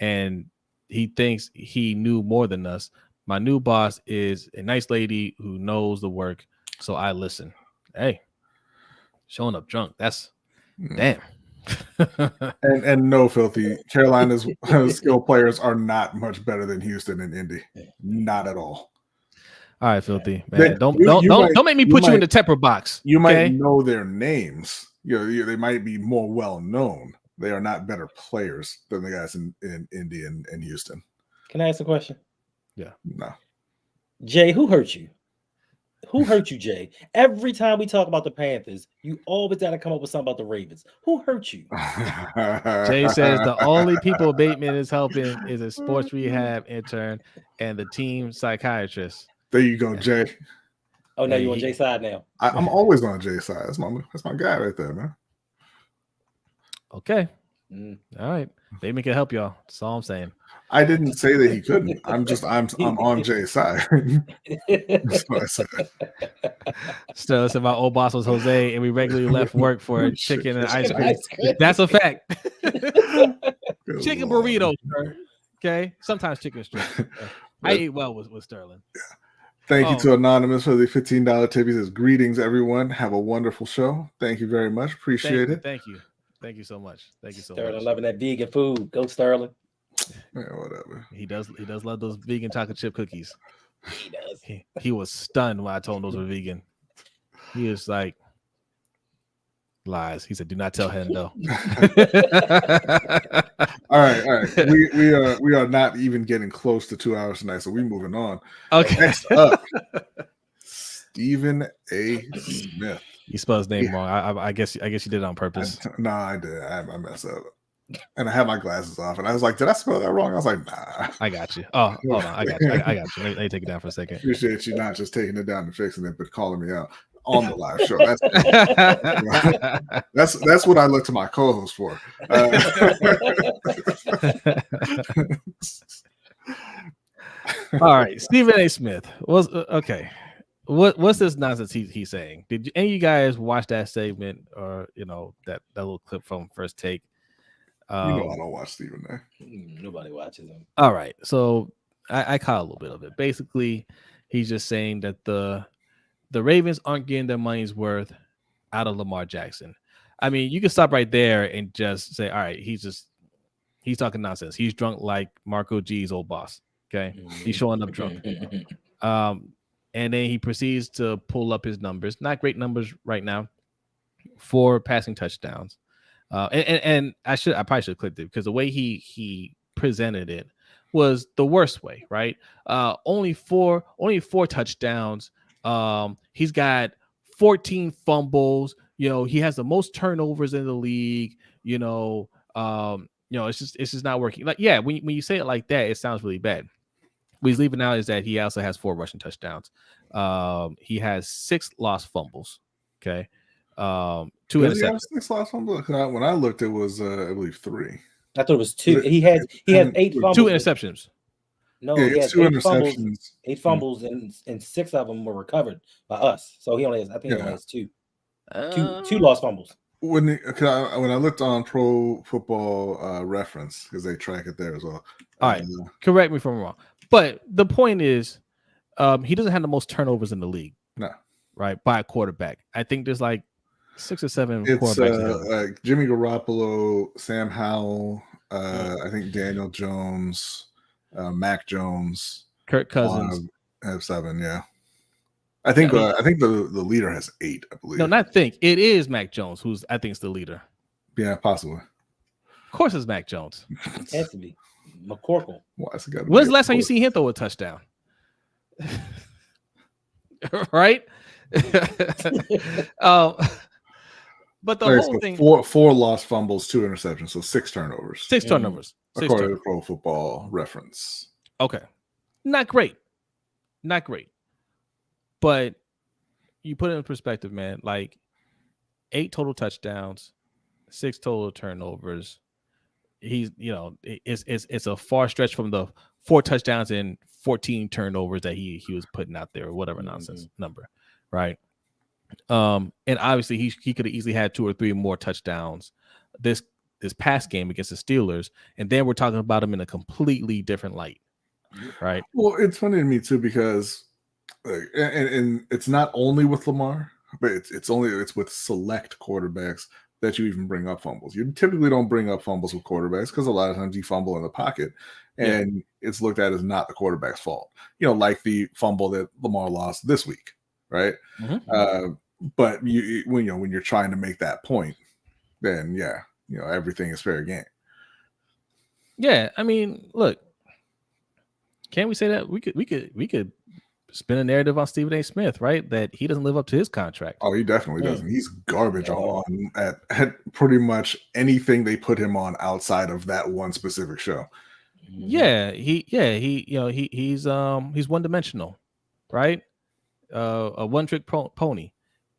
and he thinks he knew more than us. My new boss is a nice lady who knows the work, so I listen. Hey, showing up drunk. That's damn. and no, Filthy, Carolina's skill players are not much better than Houston and Indy. Not at all. All right, Filthy, man. Don't make me put you in the Tepper box. You might know their names. They might be more well known. They are not better players than the guys in Indy and Houston. Can I ask a question? Yeah. No. Jay, who hurt you? Who hurt you, Jay? Every time we talk about the Panthers, you always got to come up with something about the Ravens. Who hurt you? Jay says the only people Bateman is helping is a sports rehab intern and the team psychiatrist. There you go, Jay. Oh, no, you're on Jay's side now. I'm always on Jay's side. That's my guy right there, man. Okay. All right. Bateman can help y'all. That's all I'm saying. I didn't say that he couldn't. I'm on Jay's side. That's what I said. Still, said my old boss was Jose, and we regularly left work for chicken and ice cream. That's a fact. Chicken burritos, okay? Sometimes chicken strips. I ate well with Sterling. Yeah. Thank you to Anonymous for the $15 tip. He says, greetings, everyone. Have a wonderful show. Thank you very much. Appreciate it. Thank you. Thank you so much. Thank you so Sterling much. loving that vegan food. Go Sterling. Yeah, whatever. He does love those vegan chocolate chip cookies. He does. He was stunned when I told him those were vegan. He was like, lies. He said, do not tell Hendo. All right. We are not even getting close to 2 hours tonight, so we're moving on. Okay. Next up, Stephen A. Smith. You spelled his name wrong. I guess you did it on purpose. I did. I messed up. And I had my glasses off, and I was like, "Did I spell that wrong?" I was like, "Nah." I got you. Oh, hold on. I got you. Let me take it down for a second. Appreciate you not just taking it down and fixing it, but calling me out on the live show. That's what I look to my co-host for. All right, Stephen A. Smith was okay. What's this nonsense he's saying? Did any of you guys watch that segment or that little clip from First Take? I don't watch Stephen A. Nobody watches him. All right, so I caught a little bit of it. Basically, he's just saying that the Ravens aren't getting their money's worth out of Lamar Jackson. I mean, you can stop right there and just say, all right, he's talking nonsense. He's drunk like Marco G's old boss. Okay, he's showing up drunk. And then he proceeds to pull up his numbers. Not great numbers right now. 4 passing touchdowns. And I probably should have clicked it because the way he presented it was the worst way, right? Only four touchdowns. He's got 14 fumbles. He has the most turnovers in the league. It's just not working. Like, yeah, when you say it like that, it sounds really bad. What he's leaving out is that he also has 4 rushing touchdowns. He has 6 lost fumbles. Okay. 2 interceptions. 6 lost fumbles? When I looked, it was I believe 3. I thought it was 2. He has 8 fumbles. 2 interceptions. No, Yeah, he has 2 8 interceptions. 8 fumbles, and 6 of them were recovered by us. So he only has, I think, he only has 2. 2 lost fumbles. When I looked on Pro Football Reference, because they track it there as well. All right, correct me if I'm wrong, but the point is, he doesn't have the most turnovers in the league. No, right, by a quarterback. I think there's like 6 or 7 quarterbacks. Jimmy Garoppolo, Sam Howell, I think Daniel Jones, Mac Jones, Kirk Cousins have 7. Yeah, I think the leader has 8. I believe. No, not think. It is Mac Jones who's I think is the leader. Yeah, possibly. Of course, it's Mac Jones. It has to be McCorkle. When's the last time you see him throw a touchdown? Right. But the whole thing: four lost fumbles, 2 interceptions, so 6 turnovers. 6 turnovers, according to Pro Football Reference. Okay, not great, but you put it in perspective, man. Like 8 total touchdowns, 6 total turnovers. He's, it's a far stretch from the 4 touchdowns and 14 turnovers that he was putting out there, or whatever nonsense number, right? And obviously he could have easily had 2 or 3 more touchdowns this past game against the Steelers, and then we're talking about him in a completely different light, right? Well, it's funny to me too because, and it's not only with Lamar, but it's with select quarterbacks that you even bring up fumbles. You typically don't bring up fumbles with quarterbacks because a lot of times you fumble in the pocket, and it's looked at as not the quarterback's fault. Like the fumble that Lamar lost this week. Right. Mm-hmm. But when you're trying to make that point, then everything is fair game. Yeah. I mean, look, can't we say that we could spin a narrative on Stephen A. Smith, right? That he doesn't live up to his contract. Oh, he definitely doesn't. He's garbage on at pretty much anything they put him on outside of that one specific show. Yeah. He's one-dimensional, right? A one-trick pony.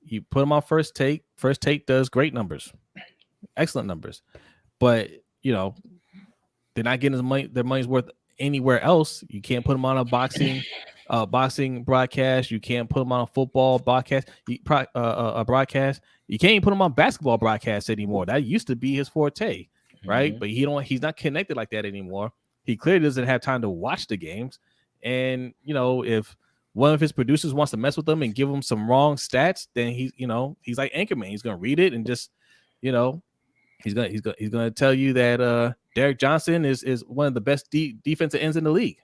You put him on First Take. First Take does great numbers, excellent numbers, but they're not getting their money's worth anywhere else. You can't put them on a boxing broadcast. You can't put them on a football broadcast. A broadcast. You can't even put them on basketball broadcasts anymore. That used to be his forte, right? Mm-hmm. But he's not connected like that anymore. He clearly doesn't have time to watch the games, and if one of his producers wants to mess with him and give him some wrong stats, then he's like Anchorman. He's gonna read it and just, he's gonna tell you that Derek Johnson is one of the best defensive ends in the league.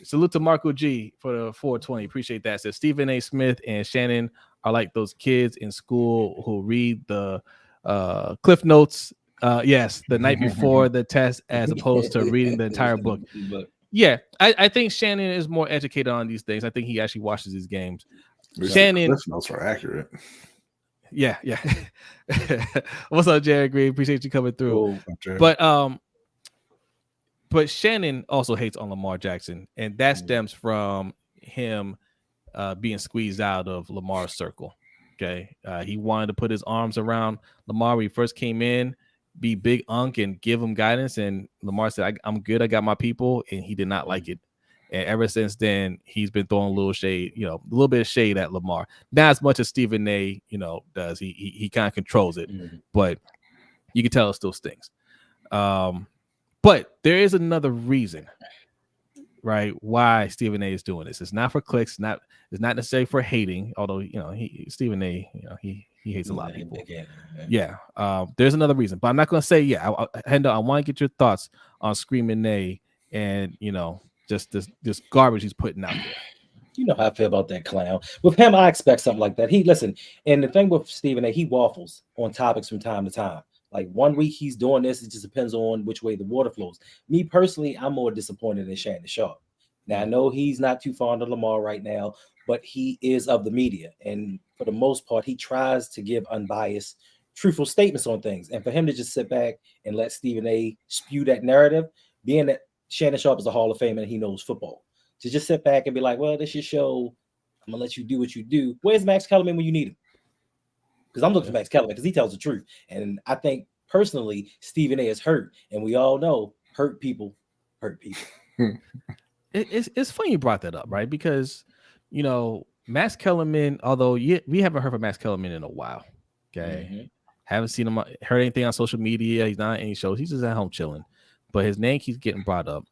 Salute to Marco G for the 420. Appreciate that. Says Stephen A. Smith and Shannon are like those kids in school who read the Cliff Notes. Yes, the night before the test, as opposed to reading the entire book. Yeah, I think Shannon is more educated on these things. I think he actually watches these games. Shannon, Cliff Notes are accurate. Yeah. What's up, Jared Green? Appreciate you coming through. But Shannon also hates on Lamar Jackson, and that stems from him being squeezed out of Lamar's circle. Okay, he wanted to put his arms around Lamar when he first came in, be big unk and give him guidance, and Lamar said, I'm good, I got my people, and he did not like it. And ever since then, he's been throwing a little shade, a little bit of shade at Lamar. Not as much as Stephen A, does. He kind of controls it, but you can tell it still stings. But there is another reason, right, why Stephen A is doing this. It's not for clicks, it's not necessarily for hating, although Stephen A, he hates a lot of people. Yeah. There's another reason, but I'm not gonna say Hendo, I want to get your thoughts on Screaming A and just this garbage he's putting out there. You know how I feel about that clown. With him, I expect something like that. And the thing with Stephen A, he waffles on topics from time to time. Like 1 week he's doing this, it just depends on which way the water flows. Me personally, I'm more disappointed in Shannon Sharp. Now I know he's not too fond of Lamar right now, but he is of the media, and for the most part, he tries to give unbiased, truthful statements on things. And for him to just sit back and let Stephen A spew that narrative, being that Shannon Sharp is a Hall of Famer and he knows football, to just sit back and be like, well, this your show. I'm gonna let you do what you do. Where's Max Kellerman when you need him? Because I'm looking for Max Kellerman because he tells the truth. And I think personally, Stephen A is hurt. And we all know hurt people hurt people. It's funny you brought that up, right? Because, you know, Max Kellerman, although we haven't heard from Max Kellerman in a while. Okay. Mm-hmm. Haven't seen him, heard anything on social media. He's not on any shows. He's just at home chilling. But his name keeps getting brought up.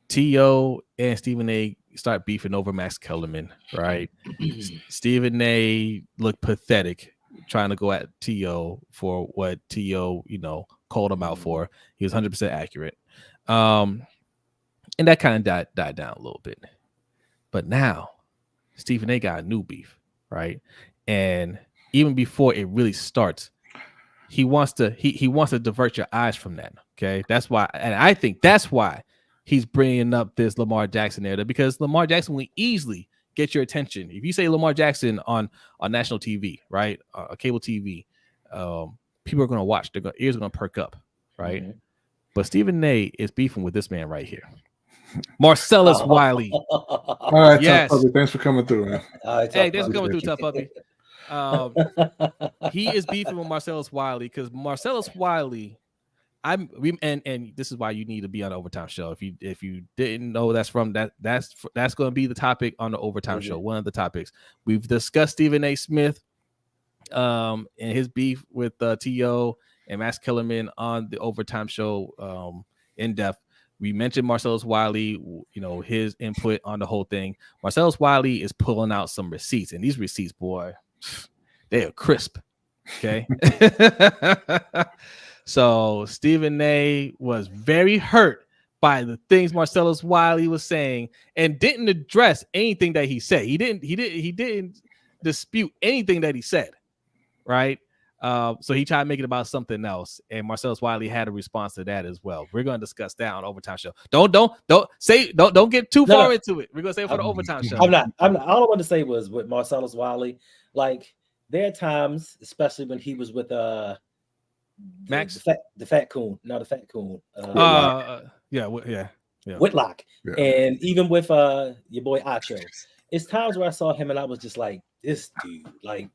T.O. and Stephen A. start beefing over Max Kellerman, right? Stephen A. looked pathetic trying to go at T.O. for what T.O., you know, called him out for. He was 100% accurate. And that kind of died down a little bit. But now Stephen A. got a new beef, right? And even before it really starts, he wants to divert your eyes from that, okay? That's why, and I think that's why he's bringing up this Lamar Jackson narrative, because Lamar Jackson will easily get your attention. If you say Lamar Jackson on national TV, right, cable TV, people are going to watch. Their ears are going to perk up, right? Mm-hmm. But Stephen A. is beefing with this man right here, Marcellus Wiley. All right, yes. Tough Puppy, thanks for coming through, man. Hey, thanks for coming through, Tough Puppy. He is beefing with Marcellus Wiley because Marcellus Wiley. And this is why you need to be on the Overtime Show. If you didn't know, that's going to be the topic on the Overtime Show. One of the topics we've discussed Stephen A. Smith, and his beef with T.O. and Max Kellerman on the Overtime Show, in depth. We mentioned Marcellus Wiley, you know, his input on the whole thing. Marcellus Wiley is pulling out some receipts, and these receipts, boy, they are crisp. Okay. So Stephen A. was very hurt by the things Marcellus Wiley was saying and didn't address anything that he said. He didn't dispute anything that he said, right? So he tried to make it about something else, and Marcellus Wiley had a response to that as well. We're going to discuss that on Overtime Show. Don't get too far into it. We're going to say it for the Overtime Show. I'm not. All I want to say was with Marcellus Wiley, like there are times, especially when he was with Max, the fat coon, not the fat coon. Whitlock, yeah. And even with your boy Acho, it's times where I saw him and I was just like, this dude, like,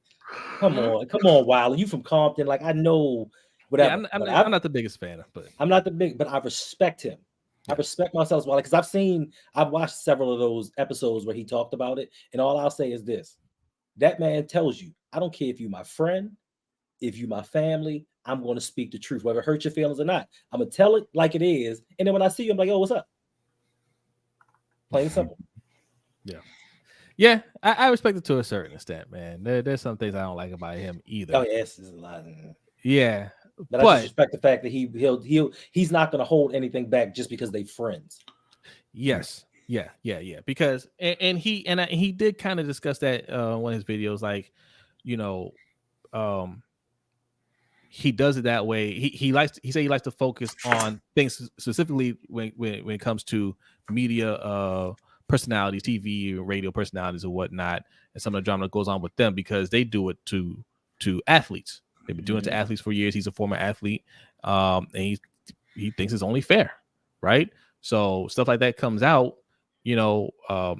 come on, Wiley, you from Compton? Like, I know whatever. Yeah, I'm not the biggest fan, but I respect him. I respect Marcellus Wiley because I've watched several of those episodes where he talked about it, and all I'll say is this: that man tells you, I don't care if you my friend, if you my family, I'm going to speak the truth, whether it hurts your feelings or not. I'm going to tell it like it is. And then when I see you, I'm like, oh, what's up? Plain and simple. Yeah. Yeah, I respect it to a certain extent, man. There's some things I don't like about him either. Oh, yes, there's a lot. Yeah. But I just respect the fact that he's not going to hold anything back just because they're friends. Yes. Yeah. Because he did kind of discuss that one of his videos, like, you know, he does it that way. He said he likes to focus on things specifically when it comes to media personalities, TV, radio personalities, or whatnot, and some of the drama that goes on with them because they do it to athletes. They've been doing it to athletes for years. He's a former athlete, and he thinks it's only fair, right? So stuff like that comes out. You know,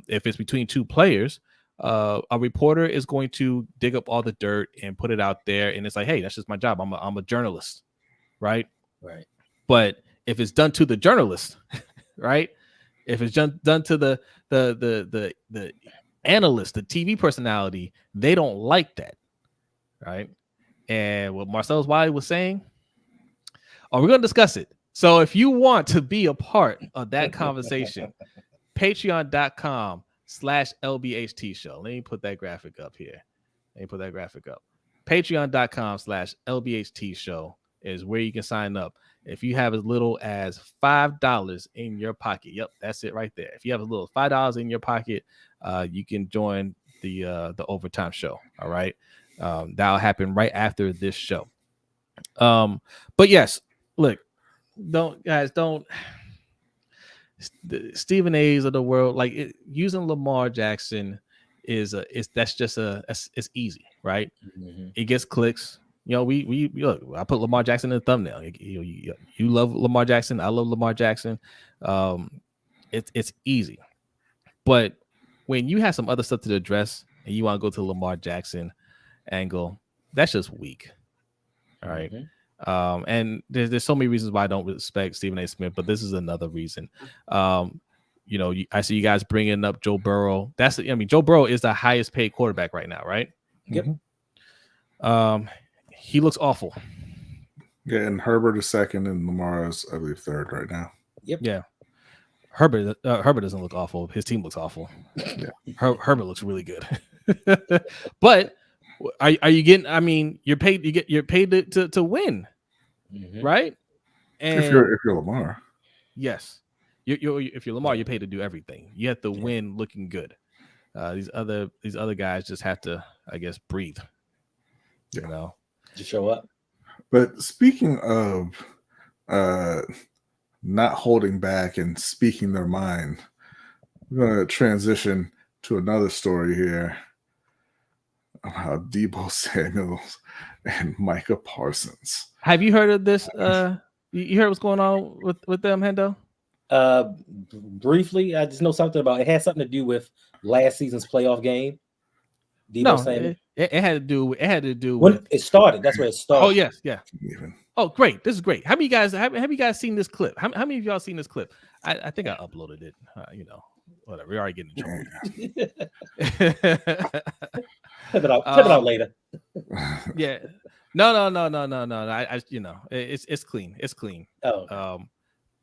if it's between two players, a reporter is going to dig up all the dirt and put it out there, and it's like, hey, that's just my job. I'm a journalist, right? Right. But if it's done to the journalist, right? If it's done to the analyst, the TV personality, they don't like that, right? And what Marcellus Wiley was saying, we're going to discuss it. So if you want to be a part of that conversation, patreon.com/LBHT Show. Let me put that graphic up here. Patreon.com/LBHT Show. is where you can sign up. If you have as little as $5 in your pocket, yep, that's it right there. If you have as little as $5 in your pocket, you can join the Overtime Show. All right, that'll happen right after this show. But yes, look, don't Stephen A's of the world, like using Lamar Jackson it's easy, right? Mhm. It gets clicks. You know, we look, I put Lamar Jackson in the thumbnail. You love Lamar Jackson. I love Lamar Jackson. It's easy. But when you have some other stuff to address and you want to go to the Lamar Jackson angle, that's just weak. All right. Mhm. And there's so many reasons why I don't respect Stephen A. Smith, but this is another reason. You know, I see you guys bringing up Joe Burrow. Joe Burrow is the highest paid quarterback right now, right? Yep. He looks awful. Yeah, and Herbert is second, and Lamar is, I believe, third right now. Yep. Yeah. Herbert doesn't look awful. His team looks awful. Yeah. Herbert looks really good. But are you getting? I mean, you're paid. You're paid to win, Mhm. right? And If you're Lamar, yes, if you're Lamar, you're paid to do everything. You have to win looking good. These other guys just have to, I guess, breathe. You know, Just show up. but speaking of not holding back and speaking their mind, we're going to transition to another story here about Deebo Samuels and Micah Parsons. have you heard of this? You heard what's going on with them, Hendo? Briefly, I just know something about it. Had something to do with last season's playoff game. Deebo Samuel. It had to do with When it started. That's where it started. Oh yes, yeah. Even. Oh great, this is great. How many guys have you guys seen this clip? How many of y'all seen this clip? I think I uploaded it. You know, whatever. We're already getting in trouble. Put it out later. Yeah. No. I you know, it's clean. It's clean. Oh.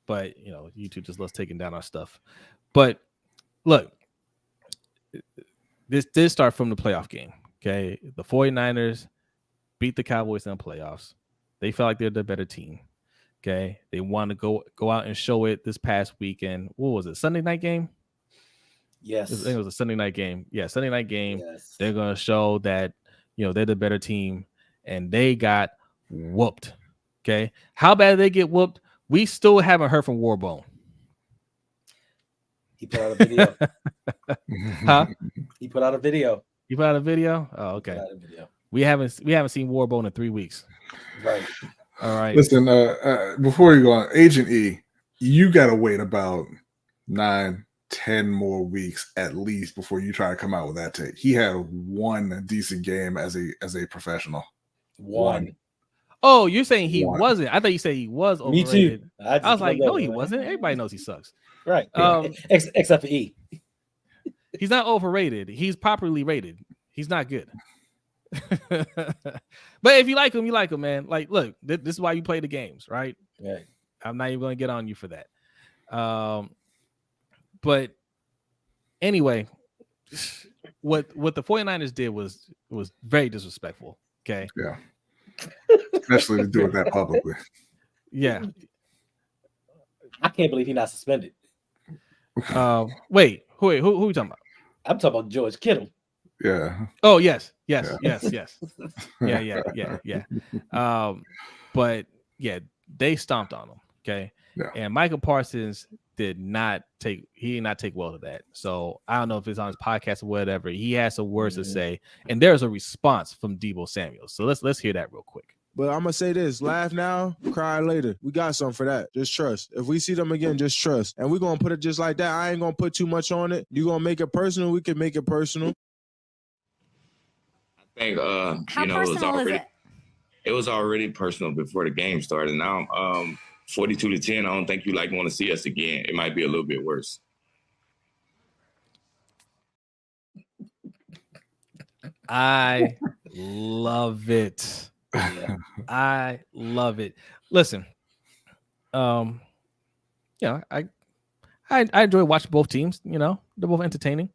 But you know, YouTube just loves taking down our stuff. But look, this did start from the playoff game. Okay. The 49ers beat the Cowboys in the playoffs. They felt like they're the better team. Okay. They want to go out and show it this past weekend. What was it? Sunday night game? Yes. I think it was a Sunday night game. Yeah, Sunday night game. Yes. They're going to show that, you know, they're the better team, and they got whooped. Okay. How bad did they get whooped? We still haven't heard from Warbone. He put out a video. Huh? He put out a video. You put out a video? Oh, okay. Put out a video. We haven't seen Warbone in 3 weeks. Right. All right. Listen, before you go on, Agent E, you got to wait about 9-10 more weeks at least before you try to come out with that take. He had one decent game as a professional. One. Oh, you're saying he One. wasn't? I thought you said he was Me overrated. too. I was like, no, he wasn't. Everybody knows he sucks. Right. Um, Except for E. He's not overrated. He's properly rated. He's not good. But if you like him, you like him, man. Like, look, this is why you play the games, right? Right. I'm not even going to get on you for that. But anyway, what the 49ers did was very disrespectful. Okay. Yeah. Especially to do it that publicly. Yeah. I can't believe he's not suspended. Wait, who are you talking about? I'm talking about George Kittle. Yeah. Oh, yes. Yeah. But yeah, they stomped on him. Okay. Yeah. And Micah Parsons did not take well to that. So I don't know if it's on his podcast or whatever. He has some words to say, and there's a response from Deebo Samuels. So let's hear that real quick. But I'm gonna say this: laugh now, cry later. We got something for that. Just trust. If we see them again, just trust. And we're gonna put it just like that. I ain't gonna put too much on it. You gonna make it personal? We can make it personal. I think How personal is it? It was already personal before the game started. Now 42-10. I don't think you want to see us again. It might be a little bit worse. I love it. I love it. Listen, I enjoy watching both teams. You know, they're both entertaining.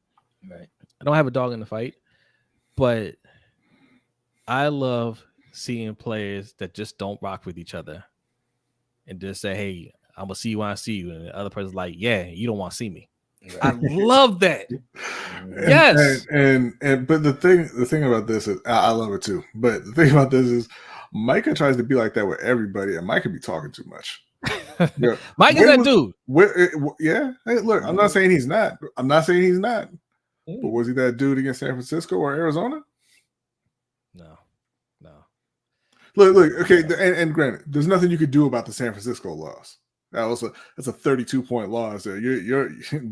Right. I don't have a dog in the fight, but I love seeing players that just don't rock with each other and just say, hey, I'm going to see you when I see you. And the other person's like, yeah, you don't want to see me. Right. I love that. Yes. But the thing about this is, I love it too. But the thing about this is, Micah tries to be like that with everybody, and Micah be talking too much. Yeah. Micah's that dude. Yeah. Hey, look, I'm not saying he's not. But was he that dude against San Francisco or Arizona? No. Look. Okay, and granted, there's nothing you could do about the San Francisco loss. That's a 32-point loss. Your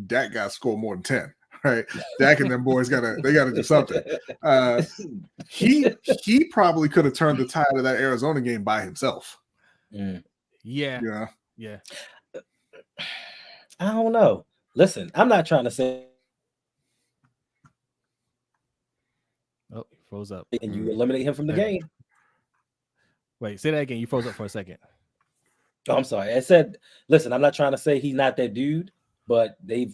Dak guy scored more than 10, right? Dak and them boys gotta do something. He probably could have turned the tide of that Arizona game by himself. Yeah. I don't know. Listen, I'm not trying to say. Oh, he froze up. And you eliminate him from the game. Wait, say that again. You froze up for a second. Oh, I'm sorry. I said, listen, I'm not trying to say he's not that dude, but they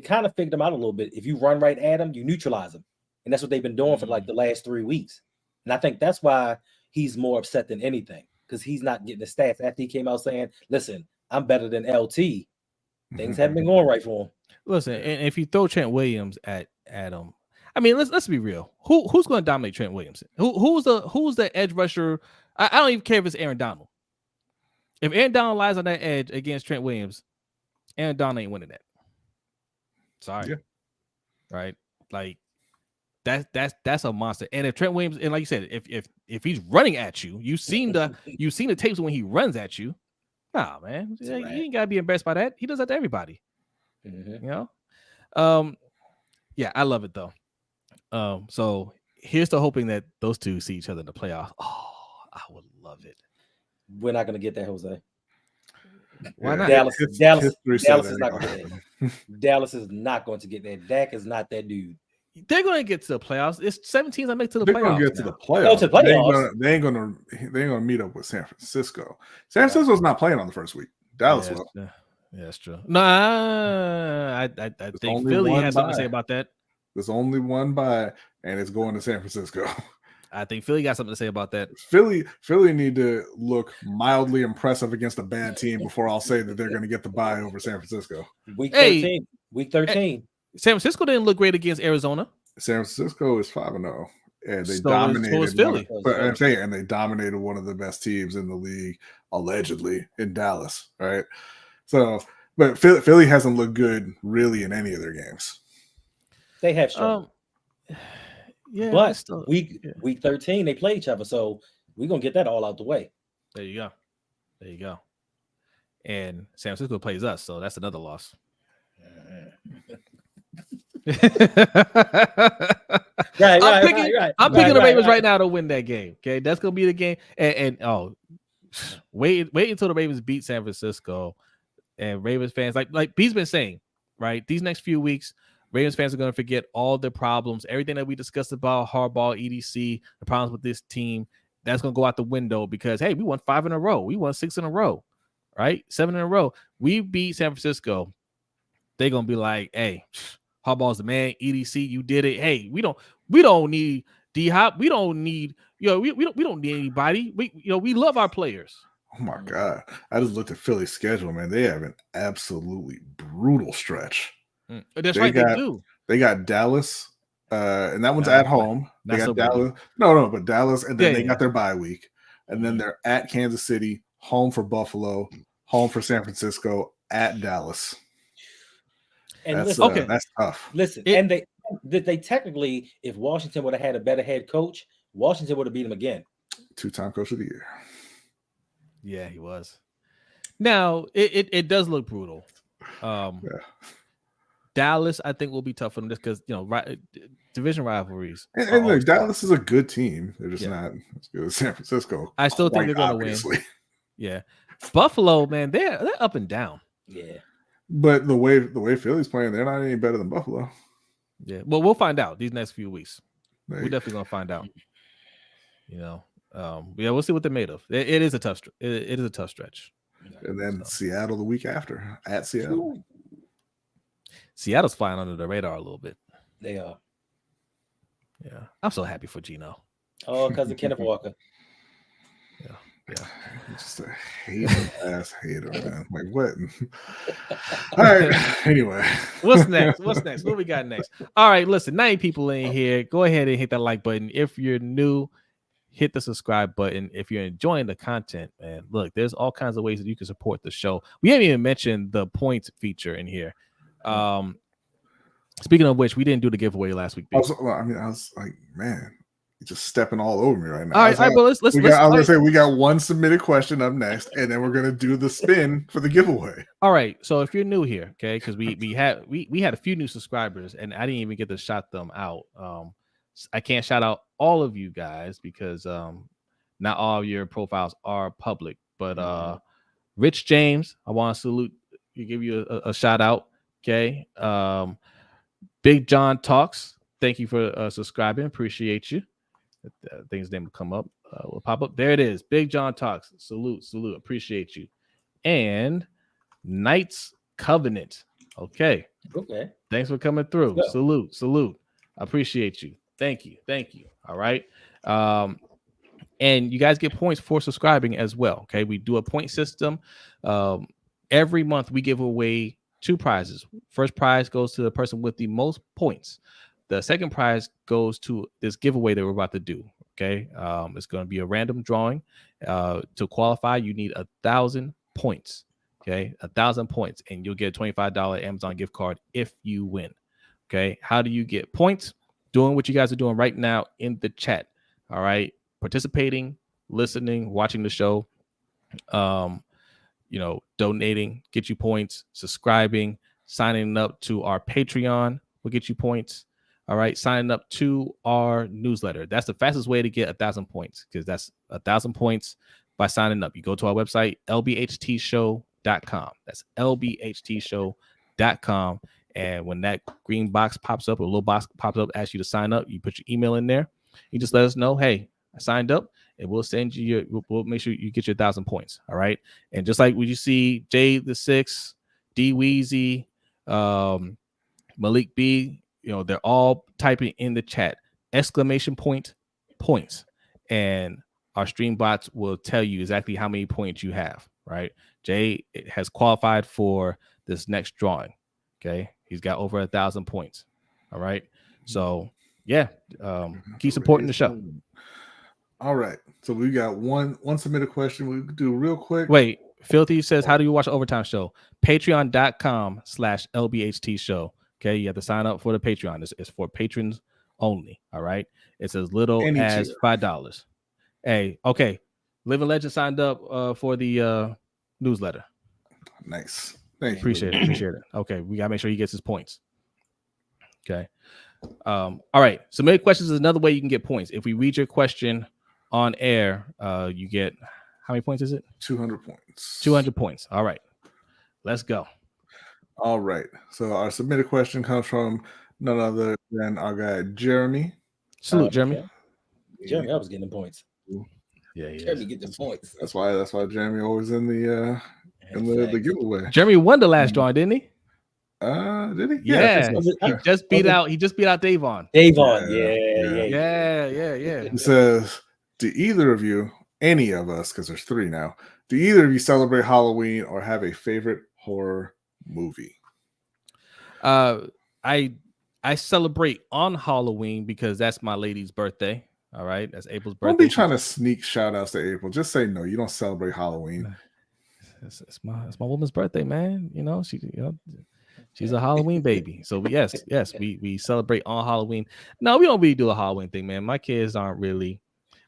kind of figured him out a little bit. If you run right at him, you neutralize him. And that's what they've been doing for like the last 3 weeks. And I think that's why he's more upset than anything, because he's not getting the stats after he came out saying, listen, I'm better than LT. Things haven't been going right for him. Listen, and if you throw Trent Williams at him, I mean, let's be real. Who's going to dominate Trent Williams? Who's the edge rusher? I don't even care if it's Aaron Donald. If Aaron Donald lies on that edge against Trent Williams, Aaron Donald ain't winning that. Sorry. Yeah. Right? Like that's a monster. And if Trent Williams, and like you said, if he's running at you, you've seen the tapes when he runs at you. Nah, man. You ain't gotta be embarrassed by that. He does that to everybody. You know? Yeah, I love it though. So here's to hoping that those two see each other in the playoffs. Oh, I would love it. We're not going to get that, Jose. Why not? Dallas is not going to get that. Dallas is not going to get that. Dak is not that dude. They're going to get to the playoffs. It's 7 teams that make to the They're playoffs. They're going to get to the playoffs. They ain't going to meet up with San Francisco. San Francisco's not playing on the first week. Dallas will. Yeah, that's true. Nah, I think Philly has something to say about that. There's only one bye, and it's going to San Francisco. I think Philly got something to say about that. Philly need to look mildly impressive against a bad team before I'll say that they're going to get the bye over San Francisco. Week 13. San Francisco didn't look great against Arizona. San Francisco is 5-0, and they dominated Philly. And they dominated one of the best teams in the league, allegedly, in Dallas, right? So, but Philly hasn't looked good really in any of their games. They have struggled. Yeah, but week 13 they play each other, so we're gonna get that all out the way. There you go. And San Francisco plays us, so that's another loss. I'm picking the Ravens right now to win that game. Okay, that's gonna be the game. And wait until the Ravens beat San Francisco. And Ravens fans, like B's been saying, right? These next few weeks, Ravens fans are going to forget all the problems, everything that we discussed about Harbaugh, EDC, the problems with this team. That's going to go out the window because, hey, we won 5 in a row. We won 6 in a row, right? 7 in a row. We beat San Francisco. They're going to be like, hey, Harbaugh's the man. EDC, you did it. Hey, we don't need D-Hop. We don't need, we don't need anybody. We love our players. Oh my God. I just looked at Philly's schedule, man. They have an absolutely brutal stretch. That's right, they do. They got Dallas, and that one's at home. They got Dallas. But Dallas, and then they got their bye week. And then they're at Kansas City, home for Buffalo, home for San Francisco, at Dallas. And that's tough. Listen, and they technically, if Washington would have had a better head coach, Washington would have beat them again. 2-time coach of the year. Yeah, he was. Now, it does look brutal. Dallas, I think, will be tough for them just because, division rivalries. And look, Dallas is a good team. They're just not as good as San Francisco. I still think they're going to win. Yeah. Buffalo, man, they're up and down. Yeah. But the way Philly's playing, they're not any better than Buffalo. Yeah. Well, we'll find out these next few weeks. We're definitely going to find out. We'll see what they're made of. It is a tough stretch. And then Seattle the week after at Seattle. Ooh. Seattle's flying under the radar a little bit. They are. Yeah. I'm so happy for Gino. Oh, because of Kenneth Walker. Yeah. Just a hater ass hater, man. Like what? All right. Anyway, What's next? What's next? What we got next? All right, listen, 90 people in here. Go ahead and hit that like button. If you're new, hit the subscribe button. If you're enjoying the content, man, look, there's all kinds of ways that you can support the show. We haven't even mentioned the points feature in here. Speaking of which, we didn't do the giveaway last week. I was like, man, you're just stepping all over me right now. All right, bro. I was gonna say we got one submitted question up next, and then we're gonna do the spin for the giveaway. All right. So if you're new here, okay, because we had a few new subscribers, and I didn't even get to shout them out. I can't shout out all of you guys because not all of your profiles are public. But Rich James, I want to salute you, give you a shout out. Okay. Big John Talks, thank you for subscribing. Appreciate you. I think his name will come up, will pop up. There it is. Big John Talks. Salute. Appreciate you. And Knights Covenant. Okay. Thanks for coming through. Yeah. Salute. I appreciate you. Thank you. All right. And you guys get points for subscribing as well. Okay. We do a point system. Every month we give away 2 prizes. First prize goes to the person with the most points. The second prize goes to this giveaway that we're about to do. Okay. It's going to be a random drawing. To qualify, you need 1,000 points. Okay. 1,000 points, and you'll get a $25 Amazon gift card if you win. Okay. How do you get points? Doing what you guys are doing right now in the chat. All right. Participating, listening, watching the show, donating, get you points, subscribing, signing up to our Patreon will get you points. All right. Signing up to our newsletter. That's the fastest way to get 1,000 points, because that's 1,000 points by signing up. You go to our website, LBHTShow.com. That's LBHTShow.com. And when that green box pops up, or a little box pops up, asks you to sign up, you put your email in there. You just let us know, hey, I signed up, and we'll send you we'll make sure you get your 1,000 points. All right. And just like when you see Jay the 6, D Weezy, Malik B, they're all typing in the chat, exclamation point, points. And our stream bots will tell you exactly how many points you have. Right. Jay has qualified for this next drawing. Okay. He's got over 1,000 points. All right. So yeah, keep supporting the show. All right. So we got one submitted question. We could do real quick. Wait, Filthy says, how do you watch the Overtime Show? Patreon.com/LBHT Show. Okay. You have to sign up for the Patreon. It's for patrons only. All right. It's as little as $5. Hey, okay. Living Legend signed up for the newsletter. Nice. Thank you. Appreciate it. Okay. We got to make sure he gets his points. Okay. All right. Submit questions is another way you can get points. If we read your question on air, you get, how many points is it? 200 points. 200 points. All right. Let's go. All right. So our submitted question comes from none other than our guy, Jeremy. Salute, Jeremy. Yeah. Jeremy, I was getting points. Yeah, Jeremy get the points. That's why Jeremy always in the giveaway. Jeremy won the last drawing, didn't he? Did he? Yeah. He just beat out Davon. Yeah. He says, do either of you, any of us, because there's 3 now, do either of you celebrate Halloween or have a favorite horror movie? I celebrate on Halloween because that's my lady's birthday. All right. That's April's birthday. Don't be trying to sneak shout outs to April. Just say no, you don't celebrate Halloween. It's my woman's birthday, man. She's a Halloween baby. So yes, we celebrate on Halloween. No, we don't really do a Halloween thing, man. My kids aren't really.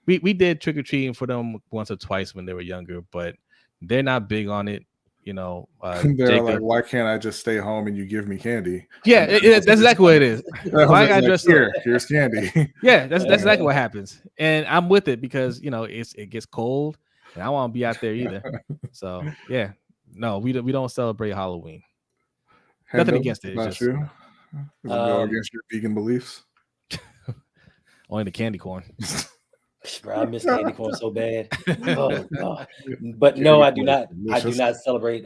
We did trick or treating for them once or twice when they were younger, but they're not big on it. They're like, why can't I just stay home and you give me candy? Yeah, that's exactly what it is. Why I dress here's candy. Yeah, that's exactly what happens, and I'm with it because it gets cold, and I don't want to be out there either. So yeah, no, we don't celebrate Halloween. Hendo, nothing against it. Not true. Does it go against your vegan beliefs? Only the candy corn. Bro, I miss candy corn so bad. Oh God! But no, I do not. I do not celebrate.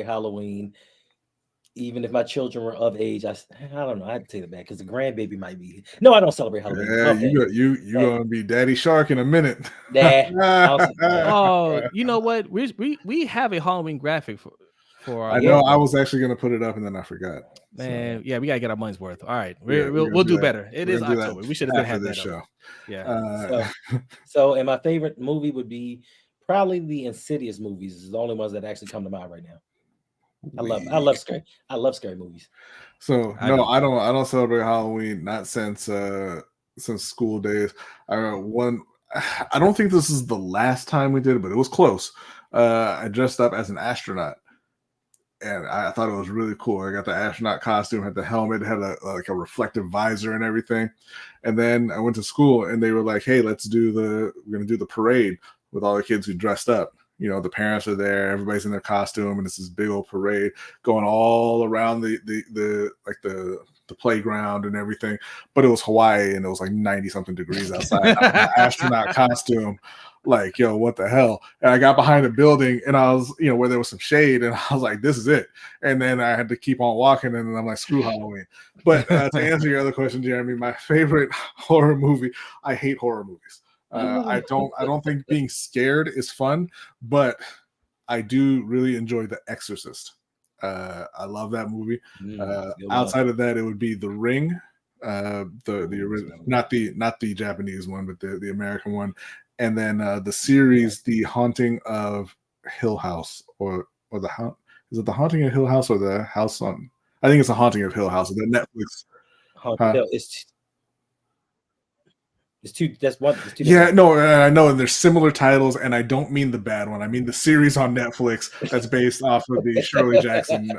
Halloween. Even if my children were of age, I don't know. I had to take it back because the grandbaby might be. No, I don't celebrate Halloween. Yeah, you gonna be Daddy Shark in a minute. Oh, you know what? We have a Halloween graphic for I know. I was actually gonna put it up and then I forgot. Man, yeah, we gotta get our money's worth. All right, we'll do better. It is October. We should have been had that show. Yeah. So, and my favorite movie would be probably the Insidious movies. Is the only ones that actually come to mind right now. I love scary movies. So I don't celebrate Halloween, not since school days. I don't think this is the last time we did it, but it was close. I dressed up as an astronaut, and I thought it was really cool. I got the astronaut costume, had the helmet, had a reflective visor and everything. And then I went to school, and they were like, "Hey, we're gonna do the parade with all the kids who dressed up." You know, the parents are there, everybody's in their costume, and it's this big old parade going all around the playground and everything. But it was Hawaii, and it was like 90-something degrees outside. Astronaut costume, like, yo, what the hell? And I got behind a building, and I was, where there was some shade, and I was like, this is it. And then I had to keep on walking, and then I'm like, screw Halloween. But to answer your other question, Jeremy, my favorite horror movie, I hate horror movies. I don't think being scared is fun, but I do really enjoy The Exorcist. I love that movie. Outside of that, it would be The Ring, the original, not the Japanese one, but the American one, and then the series, The Haunting of Hill House, or is it The Haunting of Hill House or The House on? I think it's The Haunting of Hill House. The Netflix. It's two. That's one. Yeah, no, I know, and there's similar titles, and I don't mean the bad one. I mean the series on Netflix that's based off of the Shirley Jackson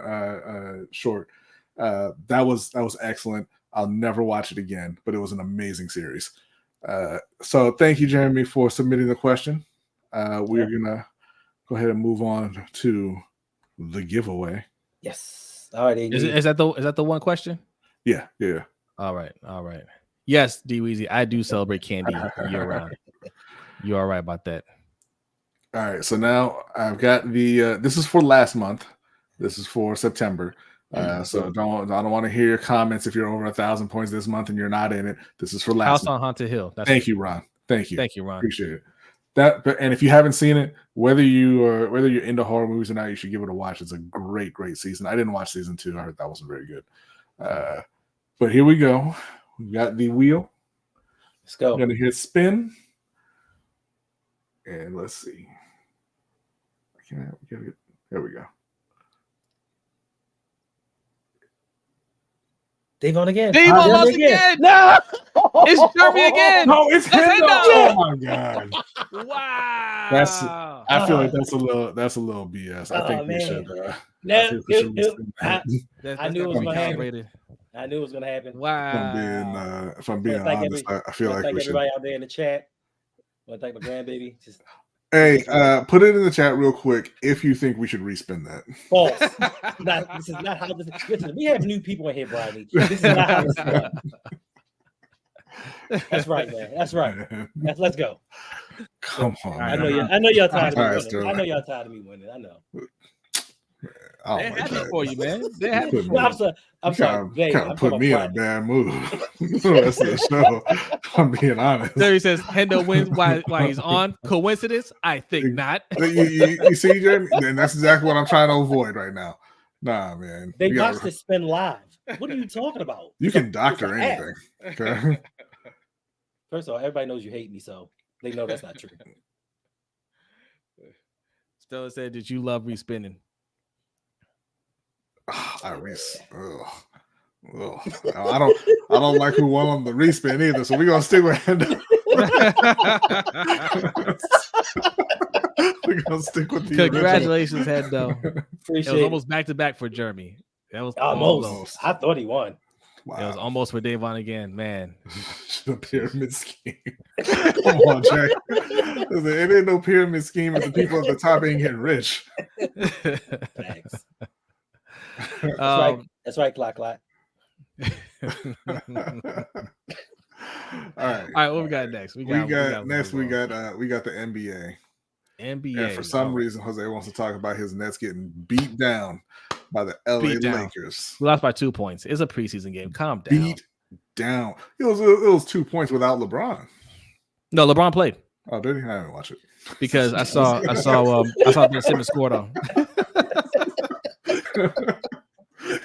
short. That was excellent. I'll never watch it again, but it was an amazing series. So thank you, Jeremy, for submitting the question. We're gonna go ahead and move on to the giveaway. Yes. All right. Is that the one question? Yeah. All right. Yes, D Weezy, I do celebrate candy year round. You are right about that. All right, so now I've got the. This is for last month. This is for September. So I don't want to hear your comments if you're over 1,000 points this month and you're not in it. This is for last House month. on Haunted Hill. Thank you, Ron. Thank you, Ron. Appreciate it. And if you haven't seen it, whether you're into horror movies or not, you should give it a watch. It's a great season. I didn't watch season 2. I heard that wasn't very good. But here we go. We got the wheel. Let's go. I'm going to hit spin. And let's see. There we go. Davon again. Davon lost again. No. It's Jeremy again. No, it's Hendo. Oh my god. Wow. I feel like that's a little BS. I think we should. I knew it was going to happen. I knew it was going to happen. Wow. If I'm being honest, I feel like we should. Everybody out there in the chat. I want to thank my grandbaby. Hey, put it in the chat real quick if you think we should respin that. False. This is not how this is. Listen, we have new people in here, Brodny. This is not how this is done. That's right, man. That's right. Let's go. Come on. I know y'all tired of me winning. I know y'all tired of me winning. I know. They're happy for you, man. They're happy. I'm sorry. Kind of put me in a bad mood. The rest of the show. If I'm being honest. There he says Hendo wins while he's on. Coincidence? I think not. You see, Jeremy? And that's exactly what I'm trying to avoid right now. Nah, man. They watch this spin live. What are you talking about? You can doctor anything. Okay. First of all, everybody knows you hate me, so they know that's not true. Stella said, "Did you love respinning?" I don't like who won on the respin either, so we're gonna stick with Hendo. We're gonna stick with the Congratulations, Hendo. Appreciate it was almost back to back for Jeremy. That was almost. I thought he won. Wow. It was almost for Davon again, man. The pyramid scheme. Come on, Jack. It ain't no pyramid scheme if the people at the top ain't getting rich. Thanks. That's right, clock. All right. What we got next? We got the NBA. NBA. And for some reason, Jose wants to talk about his Nets getting beat down by the LA Beat down. Lakers. We lost by 2 points. It's a preseason game. Calm down. Beat down. It was 2 points without LeBron. No, LeBron played. Oh, did he? I didn't watch it because I saw Ben Simmons scored on.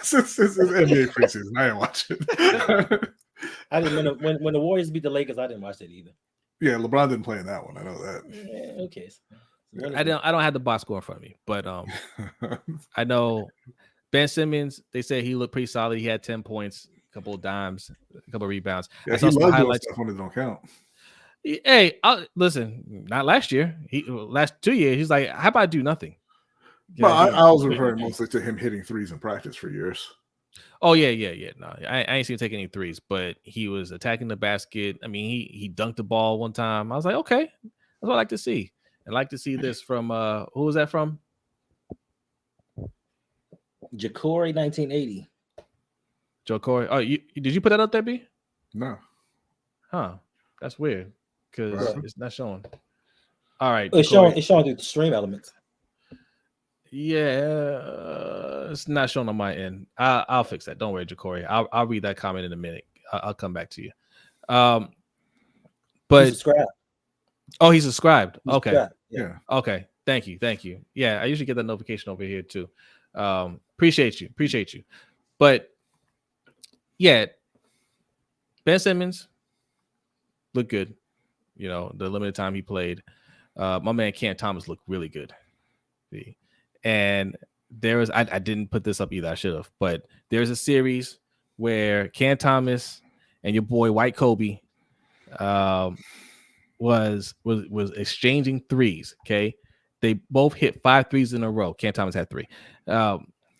Since it's NBA preseason, I didn't watch it. I didn't when the Warriors beat the Lakers. I didn't watch it either. Yeah, LeBron didn't play in that one. I know that. Yeah, okay. I don't have the box score in front of me, but I know Ben Simmons. They said he looked pretty solid. He had 10 points, a couple of dimes, a couple of rebounds. Yeah, I saw some highlights when it don't count. Hey, listen, not last year. Last 2 years, he's like, how about I do nothing? Well, I was referring mostly to him hitting threes in practice for years. Oh, yeah. No, I ain't seen him take any threes, but he was attacking the basket. I mean, he dunked the ball one time. I was like, okay, that's what I like to see. I'd like to see this from who was that from? Ja'Cory 1980. Ja'Cory. Oh, did you put that up there, B? No. Huh. That's weird because it's not showing. All right. It's showing through the stream elements. Yeah, it's not showing on my end. I'll fix that. Don't worry, Ja'Cory. I'll read that comment in a minute. I'll come back to you. But he's subscribed. Oh, he's subscribed. Okay. Subscribed. Yeah. Okay. Thank you. Yeah, I usually get that notification over here too. Appreciate you. But yeah, Ben Simmons looked good. You know, the limited time he played. My man Cam Thomas looked really good. And there was, I didn't put this up either. I should have, but there's a series where Cam Thomas and your boy White Kobe was exchanging threes. Okay, they both hit 5 threes in a row. Cam Thomas had 3.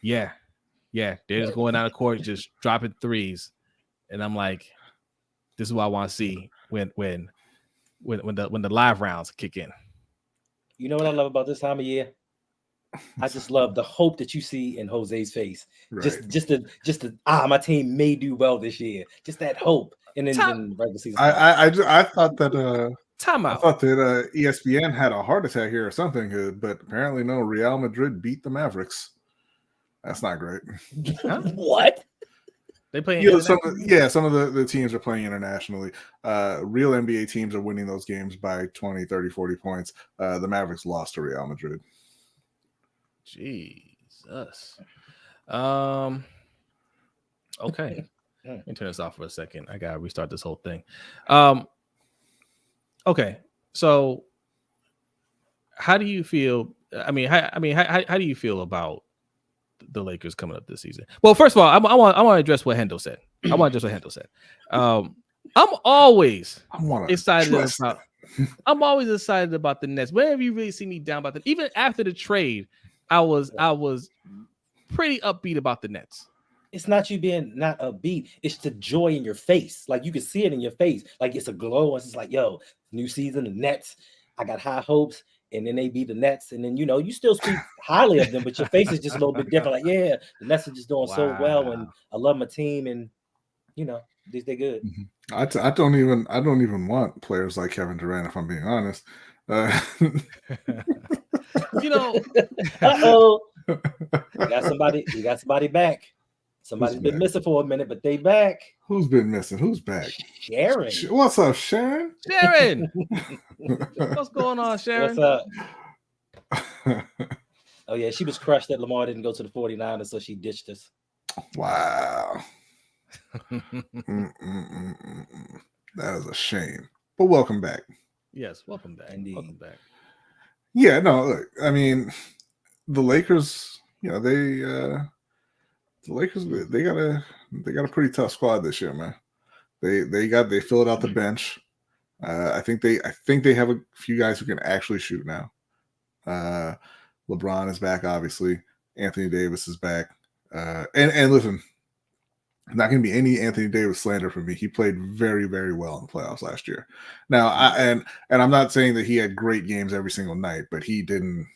Yeah, they're just going down the court, just dropping threes, and I'm like, this is what I want to see when the live rounds kick in. You know what I love about this time of year? I just love the hope that you see in Jose's face. Right. Just the my team may do well this year. Just that hope. And then in regular season. I thought that timeout. I thought that ESPN had a heart attack here or something, but apparently no. Real Madrid beat the Mavericks. That's not great. Huh? What? They play. Some of the teams are playing internationally. Real NBA teams are winning those games by 20, 30, 40 points. The Mavericks lost to Real Madrid. Jesus. Okay. Let me turn this off for a second. I gotta restart this whole thing. Okay. So how do you feel? How do you feel about the Lakers coming up this season? Well, first of all, I want to address what Hendo said. I'm always excited about. I'm always excited about the Nets. Whenever you really see me down about them, even after the trade, I was pretty upbeat about the Nets. It's not you being not upbeat. It's the joy in your face. Like you can see it in your face. Like it's a glow. It's just like, yo, new season, the Nets. I got high hopes. And then they beat the Nets. And then, you still speak highly of them, but your face is just a little bit different. Like, yeah, the Nets are just doing so well. And I love my team. And, they're good. I don't even want players like Kevin Durant, if I'm being honest. Uh-oh. You got somebody back. Somebody's been missing for a minute, but they back. Who's been missing? Who's back? Sharon. What's up, Sharon? What's going on, Sharon? What's up? Oh, yeah, she was crushed that Lamar didn't go to the 49ers, so she ditched us. Wow. That is a shame. But welcome back. Yes, welcome back. Indeed. Welcome back. Yeah, no, look, I mean, the Lakers, the Lakers, they got a pretty tough squad this year, man. They filled out the bench. I think they have a few guys who can actually shoot now. LeBron is back, obviously. Anthony Davis is back. And listen, not going to be any Anthony Davis slander for me. He played very, very well in the playoffs last year. Now, and I'm not saying that he had great games every single night, but he didn't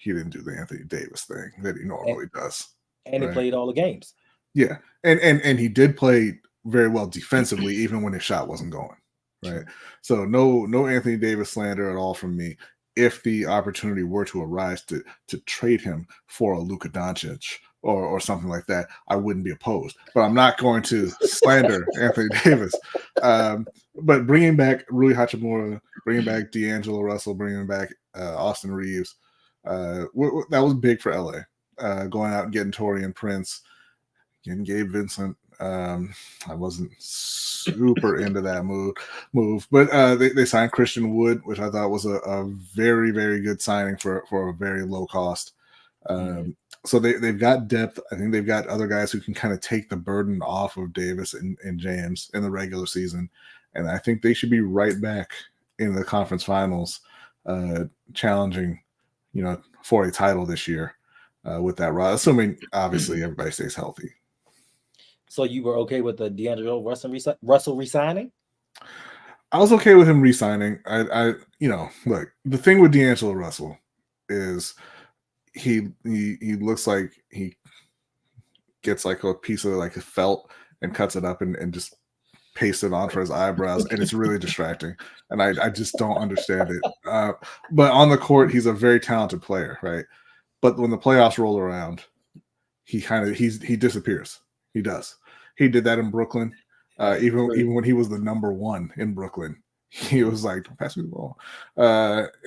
do the Anthony Davis thing that he normally does. And he played all the games. Yeah. And he did play very well defensively, even when his shot wasn't going. Right. So no Anthony Davis slander at all from me. If the opportunity were to arise to trade him for a Luka Doncic or something like that, I wouldn't be opposed. But I'm not going to slander Anthony Davis. But bringing back Rui Hachimura, bringing back D'Angelo Russell, bringing back Austin Reeves, that was big for LA. Going out and getting Taurean Prince, getting Gabe Vincent. I wasn't super into that move, but they signed Christian Wood, which I thought was a very, very good signing for a very low cost. So they've got depth. I think they've got other guys who can kind of take the burden off of Davis and James in the regular season, and I think they should be right back in the conference finals, challenging, for a title this year with that run, assuming obviously everybody stays healthy. So you were okay with the D'Angelo Russell resigning? I was okay with him resigning. I look, the thing with D'Angelo Russell is he looks like he gets like a piece of like a felt and cuts it up and just pastes it on for his eyebrows, and it's really distracting. And I just don't understand it. But on the court, he's a very talented player, right? But when the playoffs roll around, he disappears. He does. He did that in Brooklyn. Even when he was the number one in Brooklyn, he was like, pass me the ball.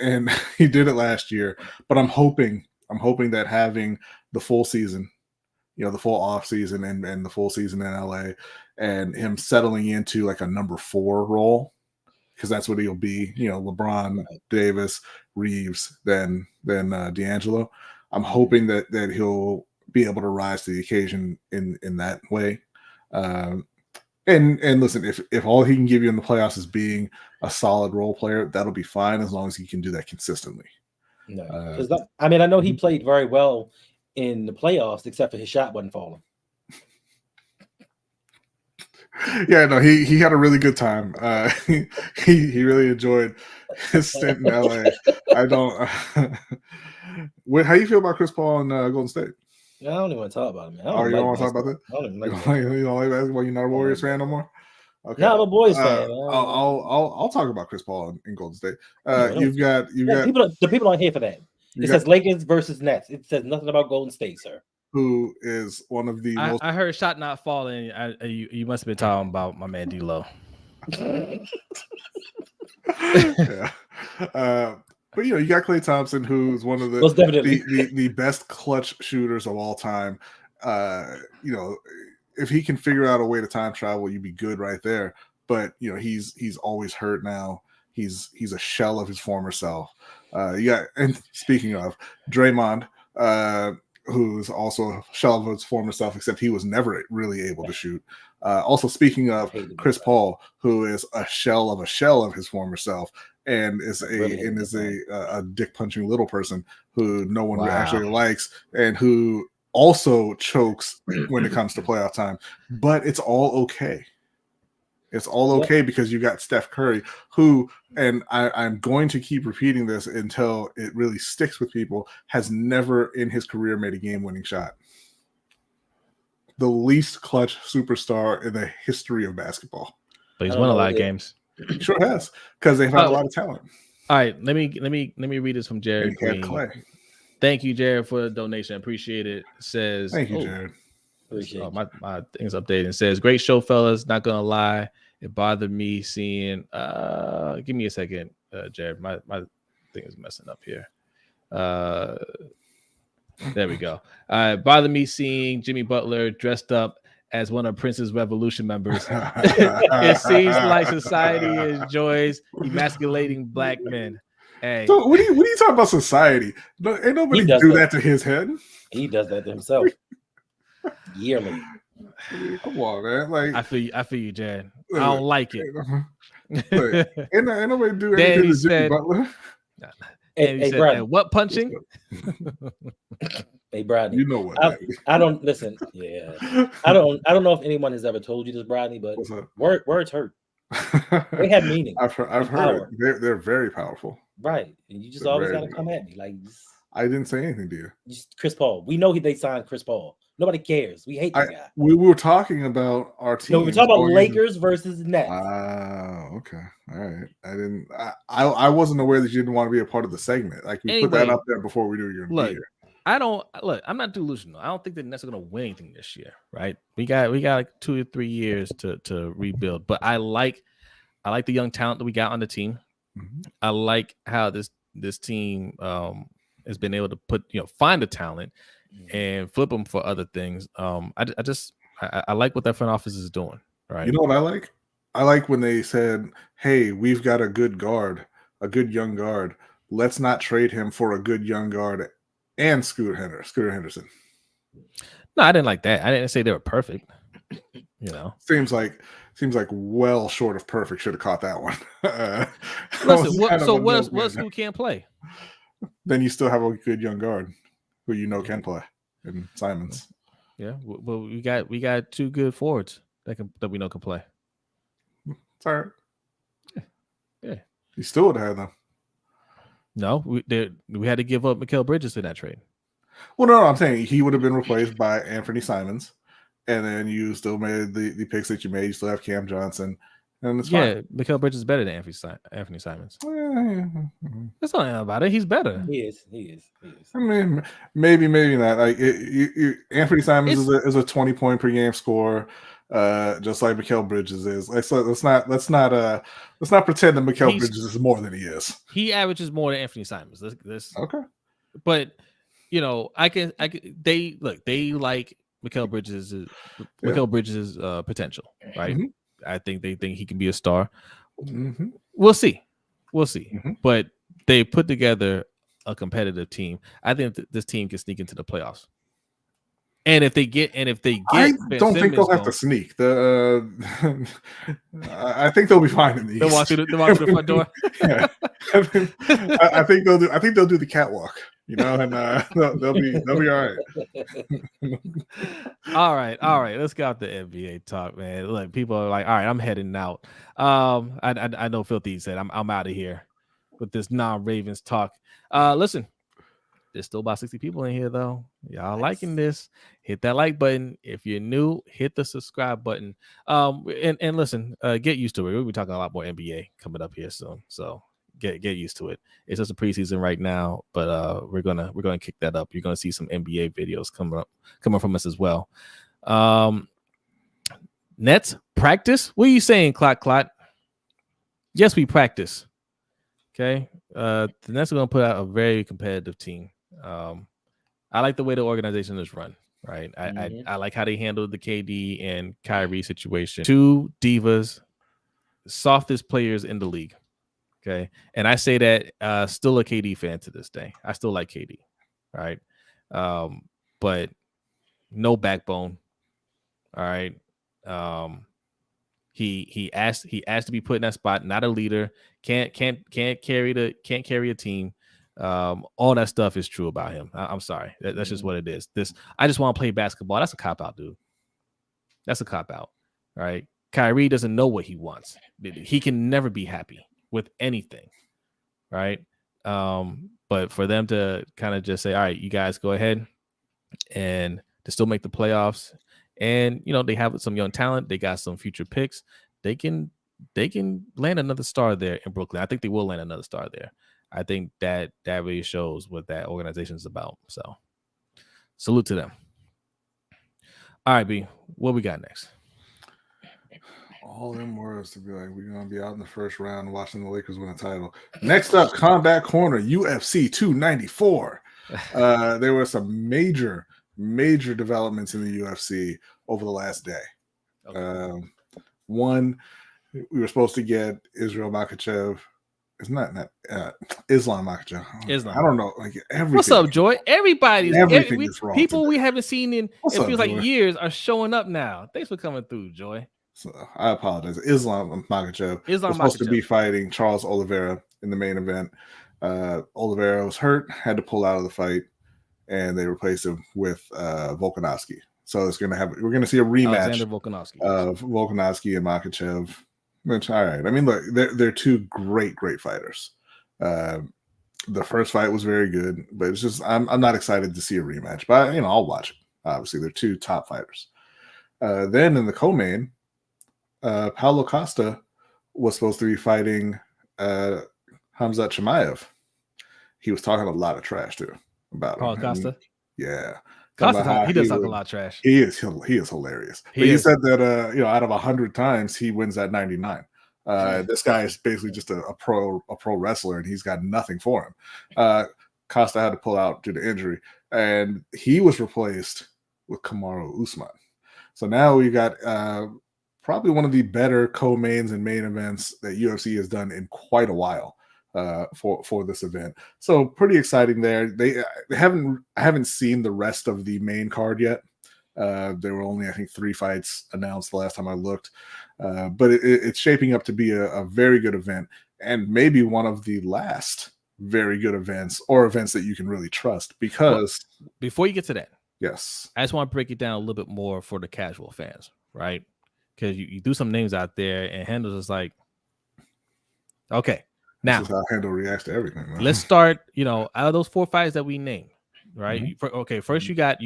And he did it last year. But I'm hoping that having the full season, the full off season and the full season in LA, and him settling into like a number 4 role, because that's what he'll be. LeBron, Davis, Reeves, then D'Angelo. I'm hoping that he'll be able to rise to the occasion in that way. And listen, if all he can give you in the playoffs is being a solid role player, that'll be fine as long as he can do that consistently. No, because I know he played very well in the playoffs, except for his shot wasn't falling. Yeah, no, he had a really good time. He really enjoyed his stint in LA. I don't. How you feel about Chris Paul and Golden State? I don't even want to talk about it, man. You don't want to talk about that? I don't even like you don't like basketball? You're not a Warriors fan no more? Okay. No, I'm a Boys fan. I'll talk about Chris Paul in Golden State. You've got the people aren't here for that. It says Lakers versus Nets. It says nothing about Golden State, sir. Who is one of the most? I heard shot not falling. You must have been talking about my man D'Lo. Yeah. But you got Klay Thompson, who's one of the best clutch shooters of all time. If he can figure out a way to time travel, you'd be good right there. But he's always hurt now. He's a shell of his former self. And speaking of Draymond, who's also a shell of his former self, except he was never really able to shoot. Also, speaking of Chris Paul, who is a shell of his former self, and is a dick punching little person who no one actually likes, and who also chokes when it comes to playoff time. But it's all okay. It's all okay because you got Steph Curry, who, and I'm going to keep repeating this until it really sticks with people, has never in his career made a game-winning shot. The least clutch superstar in the history of basketball. But he's won a lot of games. He sure has, because they've had a lot of talent. All right, let me read this from Jared Green. Thank you, Jared, for the donation. Appreciate it. It says, thank you, Jared. Appreciate it. My thing's updated. It says, great show, fellas. Not gonna lie, it bothered me seeing. Give me a second, Jared. My thing is messing up here. There we go. Bothered me seeing Jimmy Butler dressed up as one of Prince's Revolution members. It seems like society enjoys emasculating black men. Hey, so what are you talking about? Society? Ain't nobody do that to his head. He does that to himself yearly. Come on, man! Like I feel you, Jared. I don't like it. Ain't nobody do anything to Jimmy Butler. Hey, Brodny. What punching? Hey, Brodny. You know what? I don't listen. Yeah, I don't know if anyone has ever told you this, Brodny, but words hurt. They have meaning. I've heard it. They're very powerful. Right, and you just always got to come at me like. I didn't say anything to you. Chris Paul. We know they signed Chris Paul. Nobody cares. We hate that guy. We were talking about our team. No, we were talking about Lakers versus Nets. Okay. All right. I wasn't aware that you didn't want to be a part of the segment. Like we put that up there before we knew you were going to be here. I don't look. I'm not delusional. I don't think the Nets are going to win anything this year, right? We got like 2 or 3 years to rebuild. But I like the young talent that we got on the team. Mm-hmm. I like how this team has been able to find the talent and flip them for other things. I like what that front office is doing. Right? You know what I like? I like when they said, "Hey, we've got a good guard, a good young guard. Let's not trade him for a good young guard and Scooter Henderson." No, I didn't like that. I didn't say they were perfect. Seems like well short of perfect. Should have caught that one. Listen, what else who can't play? Then you still have a good young guard who can play in Simons. Yeah, well, we got 2 good forwards that we know can play. It's all right. Yeah. You still would have had them. No, we had to give up Mikal Bridges in that trade. Well, no, I'm saying he would have been replaced by Anthony Simons, and then you still made the picks that you made. You still have Cam Johnson, and it's fine. Mikal Bridges is better than Anthony Simons. That's not about it. He's better. He is. I mean, maybe not. Like Anthony Simons is a 20-point per game scorer, just like Mikal Bridges is. Like, so let's not pretend that Mikal Bridges is more than he is. He averages more than Anthony Simons. Okay, but they like Mikal Bridges' potential, right? Mm-hmm. I think they think he can be a star. Mm-hmm. We'll see. Mm-hmm. But they put together a competitive team. I think this team can sneak into the playoffs. And if they get, I don't think they'll have to sneak. I think they'll be fine in the East. They'll walk through the front door. Yeah. I think they'll do. I think they'll do the catwalk. And they'll be all right. All right. Let's get out the NBA talk, man. Look, people are like, all right, I'm heading out. I know Filthy said I'm out of here with this non-Ravens talk. Listen, there's still about 60 people in here though. Y'all liking this? Hit that like button. If you're new, hit the subscribe button. And listen, get used to it. We'll be talking a lot more NBA coming up here soon. So get used to it. It's just a preseason right now, but we're gonna kick that up. You're gonna see some NBA videos coming from us as well. Nets practice. What are you saying, Clot? Yes, we practice. Okay. The Nets are gonna put out a very competitive team. I like the way the organization is run. Right. I like how they handled the KD and Kyrie situation. 2 divas, softest players in the league. Okay. And I say that still a KD fan to this day. I still like KD. Right. But no backbone. All right. He asked to be put in that spot, not a leader, can't carry a team. All that stuff is true about him. I'm sorry. That's just what it is. I just want to play basketball. That's a cop-out, dude. That's a cop-out. Right. Kyrie doesn't know what he wants. He can never be happy with anything. Right. But for them to kind of just say, all right, you guys go ahead and to still make the playoffs. And, they have some young talent. They got some future picks. They can land another star there in Brooklyn. I think they will land another star there. I think that really shows what that organization is about. So salute to them. All right, B, what we got next? All them words to be like, we're going to be out in the first round watching the Lakers win a title. Next up, Combat Corner, UFC 294. There were some major developments in the UFC over the last day. Okay. One, we were supposed to get Israel Makhachev. It's not Islam Makhachev. Islam. I don't know. Like everything. What's up, Joy? Everything is wrong. People today. We haven't seen in it feels like years are showing up now. Thanks for coming through, Joy. So I apologize. Islam Makhachev was supposed to be fighting Charles Oliveira in the main event. Oliveira was hurt, had to pull out of the fight, and they replaced him with Volkanovski. So we're gonna see a rematch of Volkanovski and Makhachev. Which, all right. I mean, look, they're 2 great fighters. The first fight was very good, but it's just I'm not excited to see a rematch. But I'll watch it. Obviously, they're 2 top fighters. Then in the co-main, Paulo Costa was supposed to be fighting Hamzat Chimaev. He was talking a lot of trash too about Paulo Costa. Yeah. Costa, he does talk a lot of trash. He is hilarious. He said that out of 100 times he wins that 99. This guy is basically just a pro wrestler, and he's got nothing for him. Costa had to pull out due to injury, and he was replaced with Kamaru Usman. So now we got probably one of the better co-mains and main events that UFC has done in quite a while for this event. So pretty exciting there. I haven't seen the rest of the main card yet. There were only, I think, 3 fights announced the last time I looked. But it's shaping up to be a very good event, and maybe one of the last very good events, or events that you can really trust. Because before you get to that, yes, I just want to break it down a little bit more for the casual fans, right? Because you do some names out there, and Hendo's is like, okay, now this is how Hendo reacts to everything. Man. Let's start. Out of those 4 fights that we named, right? Mm-hmm. First you got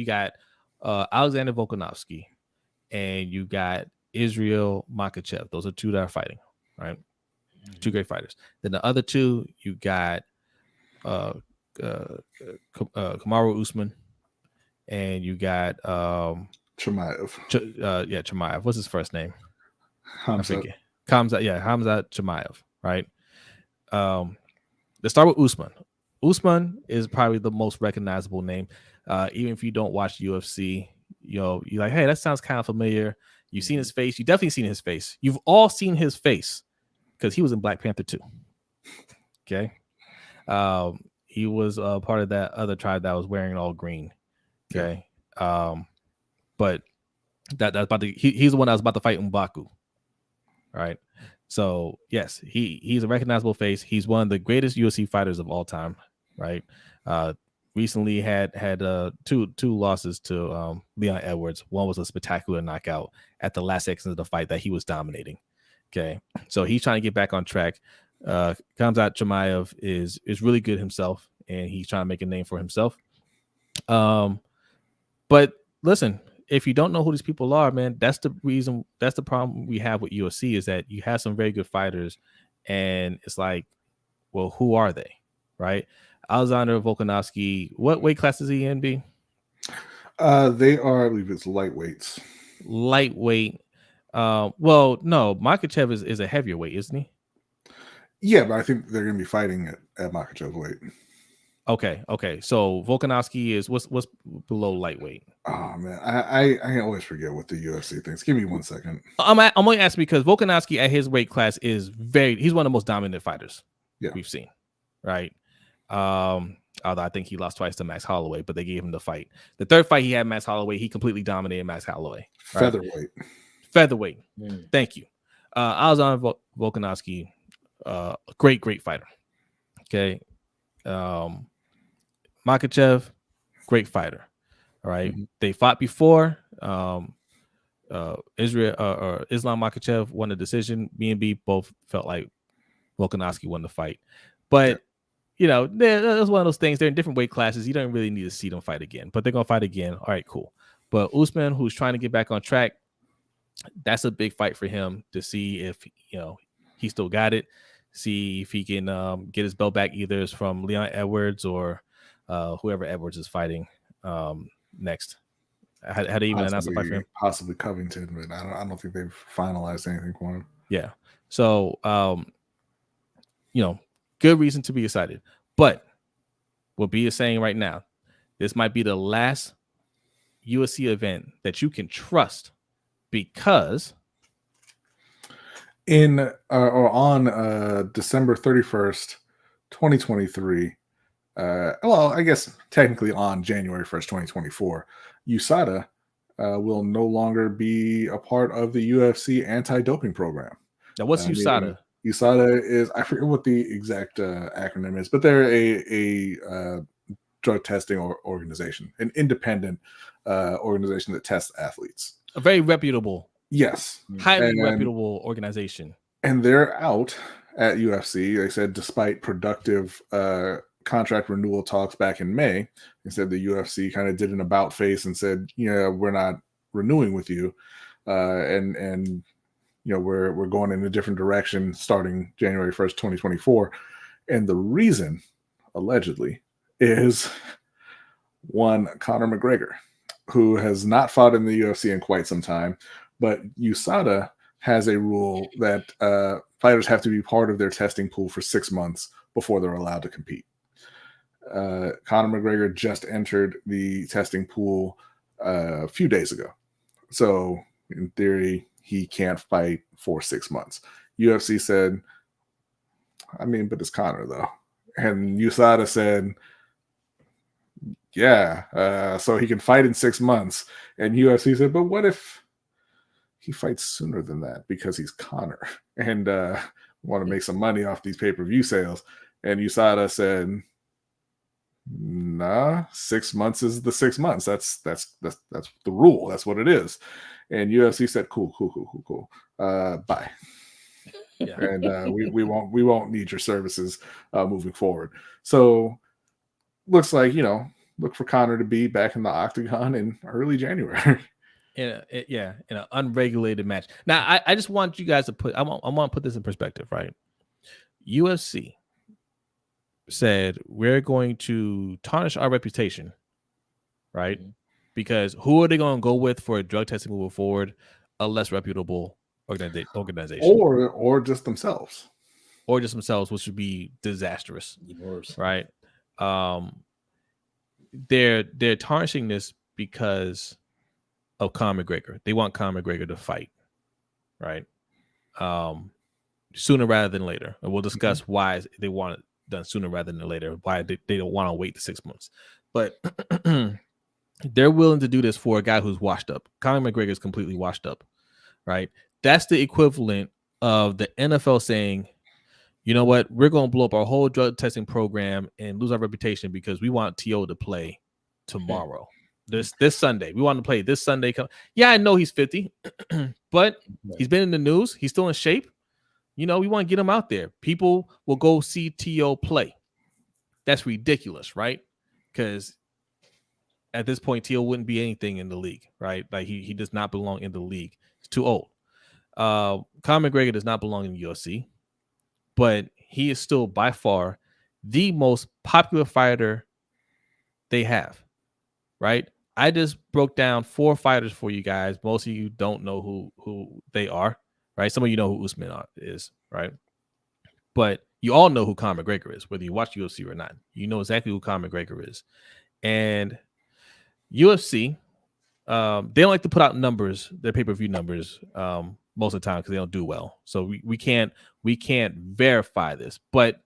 Alexander Volkanovski, and you got Israel Makhachev. Those are 2 that are fighting, right? 2 great fighters. Then the other 2, you got Kamaru Usman, and you got Chimaev. Chimaev. What's his first name? Hamza Chimaev, right? Let's start with Usman. Usman is probably the most recognizable name. Even if you don't watch UFC, you're like, hey, that sounds kind of familiar. You've seen his face. You definitely seen his face. You've all seen his face because he was in Black Panther 2. Okay. He was part of that other tribe that was wearing all green. Okay. But that's about to, he's the one that was about to fight M'Baku. All right. So yes, he's a recognizable face. He's one of the greatest UFC fighters of all time. Right. Recently had 2 losses to Leon Edwards. One was a spectacular knockout at the last seconds of the fight that he was dominating. Okay. So he's trying to get back on track. Khamzat Chimaev is really good himself, and he's trying to make a name for himself. But listen, if you don't know who these people are, man, that's the problem we have with UFC, is that you have some very good fighters, and it's like, well, who are they? Right? Alexander Volkanovski, what weight class is he in, B? They are, I believe it's lightweights. Lightweight. Well, no, Makhachev is a heavier weight, isn't he? Yeah, but I think they're going to be fighting at Makhachev's weight. Okay. So Volkanovski is what's below lightweight? Oh man, I always forget what the UFC thinks. Give me 1 second. I'm only asking because Volkanovski at his weight class he's one of the most dominant fighters we've seen, right? Although I think he lost twice to Max Holloway, but they gave him the fight. The 3rd fight he had Max Holloway, he completely dominated Max Holloway. Right? Featherweight. Thank you. Alexander Volkanovski, great fighter. Okay. Makhachev, great fighter. All right. Mm-hmm. They fought before. Islam Makhachev won the decision. Me and B both felt like Volkanovski won the fight. But that's one of those things. They're in different weight classes. You don't really need to see them fight again, but they're gonna fight again. All right, cool. But Usman, who's trying to get back on track, that's a big fight for him to see if he still got it. See if he can get his belt back, either from Leon Edwards or whoever Edwards is fighting next. How do you even announce the fight for him? Possibly Covington, but I don't think they've finalized anything for him. Yeah. So good reason to be excited. But what B is saying right now, this might be the last UFC event that you can trust, because on December 31st, 2023, well, I guess technically on January 1st, 2024, USADA will no longer be a part of the UFC anti-doping program. Now, what's USADA? USADA is, I forget what the exact acronym is, but they're a drug testing organization, an independent organization that tests athletes. A very reputable. Yes. Highly reputable organization. And they're out at UFC. They said, despite productive contract renewal talks back in May, they said the UFC kind of did an about face and said, we're not renewing with you. And we're going in a different direction starting January 1st, 2024. And the reason, allegedly, is One, Conor McGregor, who has not fought in the UFC in quite some time, but USADA has a rule that fighters have to be part of their testing pool for 6 months before they're allowed to compete. Conor McGregor just entered the testing pool a few days ago. So in theory, he can't fight for 6 months. UFC said, I mean, but it's Conor though. And USADA said, yeah, so he can fight in 6 months. And UFC said, but what if he fights sooner than that because he's Conor and want to make some money off these pay-per-view sales? And USADA said, nah, 6 months is the 6 months. That's the rule. That's what it is. And UFC said, cool. Bye. Yeah. And we won't need your services moving forward. So looks like, look for Conor to be back in the octagon in early January. In an unregulated match. Now, I just want you guys to I want to put this in perspective, right? UFC said we're going to tarnish our reputation, right? Mm-hmm. Because who are they going to go with for drug testing moving forward? A less reputable organization, or just themselves, which would be disastrous, right? They're tarnishing this because of Conor McGregor. They want Conor McGregor to fight, right? Sooner rather than later, and we'll discuss why they want it done sooner rather than later. Why they don't want to wait the 6 months, but they're willing to do this for a guy who's washed up. Conor McGregor is completely washed up, right? That's the equivalent of the NFL saying, you know what, we're going to blow up our whole drug testing program and lose our reputation because we want T.O. to play tomorrow. This Sunday. We want to play this Sunday. Yeah, I know he's 50, but he's been in the news. He's still in shape. We want to get him out there. People will go see T.O. play. That's ridiculous, right? Because at this point, T.O. wouldn't be anything in the league, right? Like he does not belong in the league. He's too old. Conor McGregor does not belong in the UFC, but he is still by far the most popular fighter they have, right? I just broke down 4 fighters for you guys. Most of you don't know who they are, right? Some of you know who Usman is, right? But you all know who Conor McGregor is, whether you watch UFC or not. You know exactly who Conor McGregor is. And UFC, they don't like to put out numbers, their pay-per-view numbers, most of the time because they don't do well. So we can't verify this, but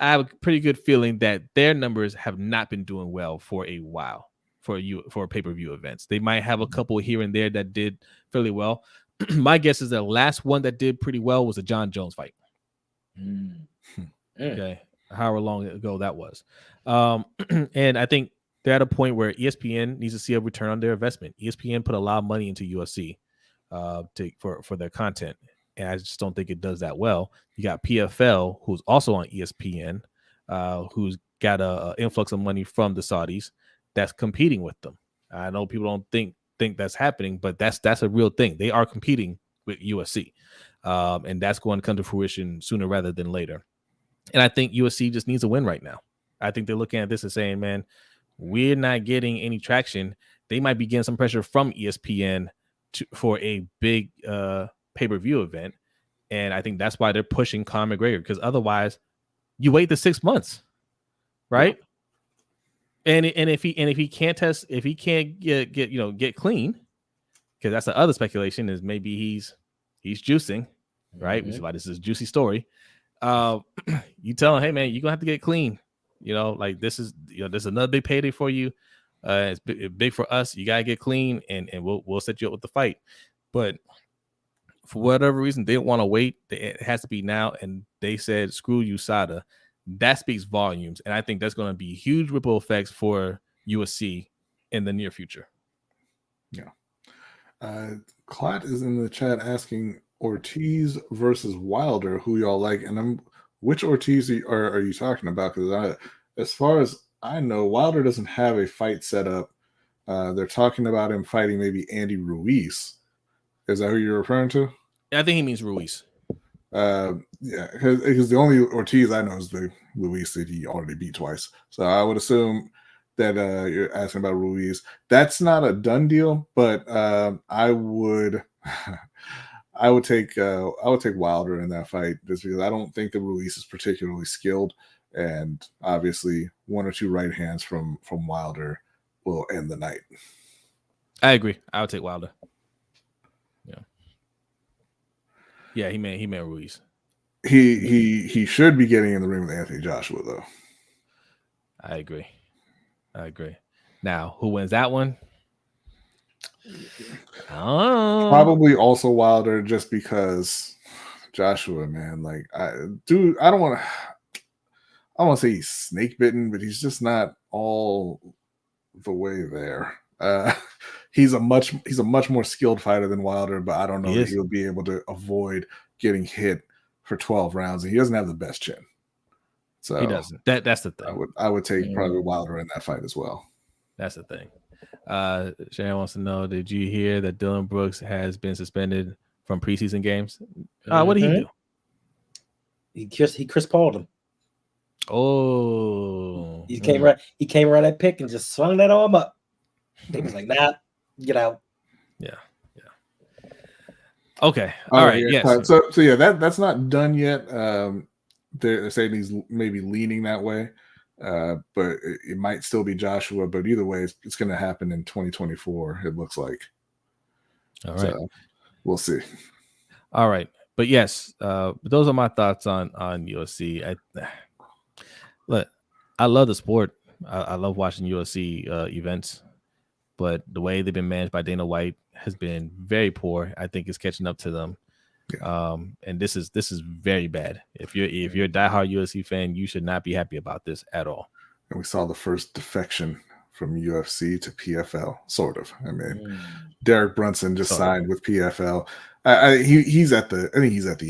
I have a pretty good feeling that their numbers have not been doing well for a while for pay-per-view events. They might have a couple here and there that did fairly well. My guess is the last one that did pretty well was the John Jones fight. Okay, however long ago that was. And I think they're at a point where ESPN needs to see a return on their investment. ESPN put a lot of money into UFC for their content, and I just don't think it does that well. You got PFL, who's also on ESPN, who's got a influx of money from the Saudis that's competing with them. I know people don't think that's happening, but that's a real thing. They are competing with UFC, and that's going to come to fruition sooner rather than later. And I think UFC just needs a win right now. I think they're looking at this and saying, man, we're not getting any traction. They might be getting some pressure from ESPN for a big pay-per-view event. And I think that's why they're pushing Conor McGregor, because otherwise you wait the 6 months, right? And if he can't test, if he can't get clean, because that's the other speculation is maybe he's juicing, right? Which is why this is a juicy story. You tell him, hey man, you're gonna have to get clean. Like this is another big payday for you. It's big for us. You gotta get clean, and we'll set you up with the fight. But for whatever reason, they don't want to wait. It has to be now, and they said, "Screw USADA." That speaks volumes, and I think that's going to be huge ripple effects for USC in the near future. Yeah. Clot is in the chat asking Ortiz versus Wilder, who y'all like, and which Ortiz are you talking about? Because as far as I know, Wilder doesn't have a fight set up. They're talking about him fighting maybe Andy Ruiz. Is that who you're referring to? I think he means Ruiz. Yeah, because the only Ortiz I know is the Luis that he already beat twice. So I would assume that you're asking about Ruiz. That's not a done deal, but I would take Wilder in that fight just because I don't think that Ruiz is particularly skilled, and obviously one or two right hands from Wilder will end the night. I agree. I would take Wilder. Yeah, he made Ruiz. He should be getting in the ring with Anthony Joshua though. I agree. Now, who wins that one? Oh, Probably also Wilder, just because Joshua, man, like I don't want to say he's snake bitten, but he's just not all the way there. He's a much more skilled fighter than Wilder, but I don't know that he'll be able to avoid getting hit for 12 rounds, and he doesn't have the best chin. So he doesn't. That's the thing. I would take probably Wilder in that fight as well. That's the thing. Sharon wants to know: did you hear that Dylan Brooks has been suspended from preseason games? What did he do? He Chris Paul'd him. Oh, he came around that pick and just swung that arm up. He was like, "Nah, get out." Yeah. Okay. All right. Yeah. Yes. So yeah, that's not done yet. They're saying he's maybe leaning that way, but it might still be Joshua. But either way, it's going to happen in 2024. It looks like. All right. So we'll see. All right, but yes, those are my thoughts on UFC. Look, I love the sport. I love watching UFC events, but the way they've been managed by Dana White has been very poor. I think it's catching up to them. Yeah. And this is very bad. If you're a diehard UFC fan, you should not be happy about this at all. And we saw the first defection from UFC to PFL, sort of. I mean, Derek Brunson just signed with PFL. I think he's at the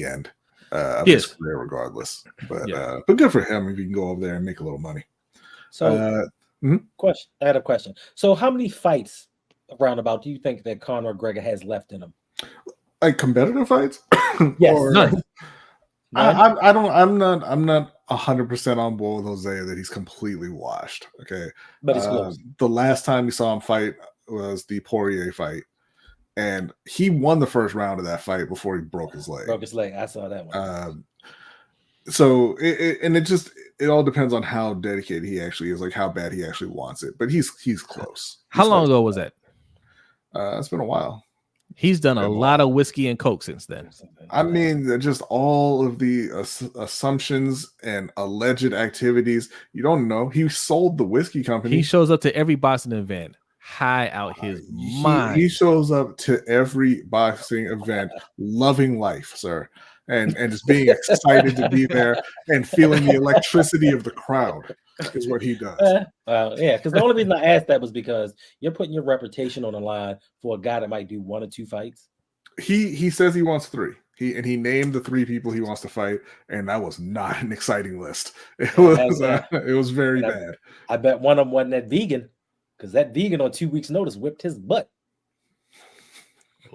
end of his career, regardless. But good for him if he can go over there and make a little money. So, question. I had a question. So, how many fights roundabout do you think that Conor McGregor has left in him? Like competitive fights? Yes. None. I'm not 100% on board with Hosea that he's completely washed. Okay. But it's close. The last time we saw him fight was the Poirier fight. And he won the first round of that fight before he broke his leg. I saw that one. So it all depends on how dedicated he actually is, like how bad he actually wants it. But he's close. How long ago was that? It's been a while. He's done a lot of whiskey and coke since then. I mean, just all of the assumptions and alleged activities. You don't know. He sold the whiskey company. He shows up to every boxing event high out his mind. He shows up to every boxing event loving life, sir. And just being excited to be there and feeling the electricity of the crowd is what he does. Yeah, because the only reason I asked that was because you're putting your reputation on the line for a guy that might do 1 or 2 fights. He says he wants 3. He named the 3 people he wants to fight, and that was not an exciting list. It was very bad. I bet one of them wasn't that vegan, because that vegan on 2 weeks' notice whipped his butt.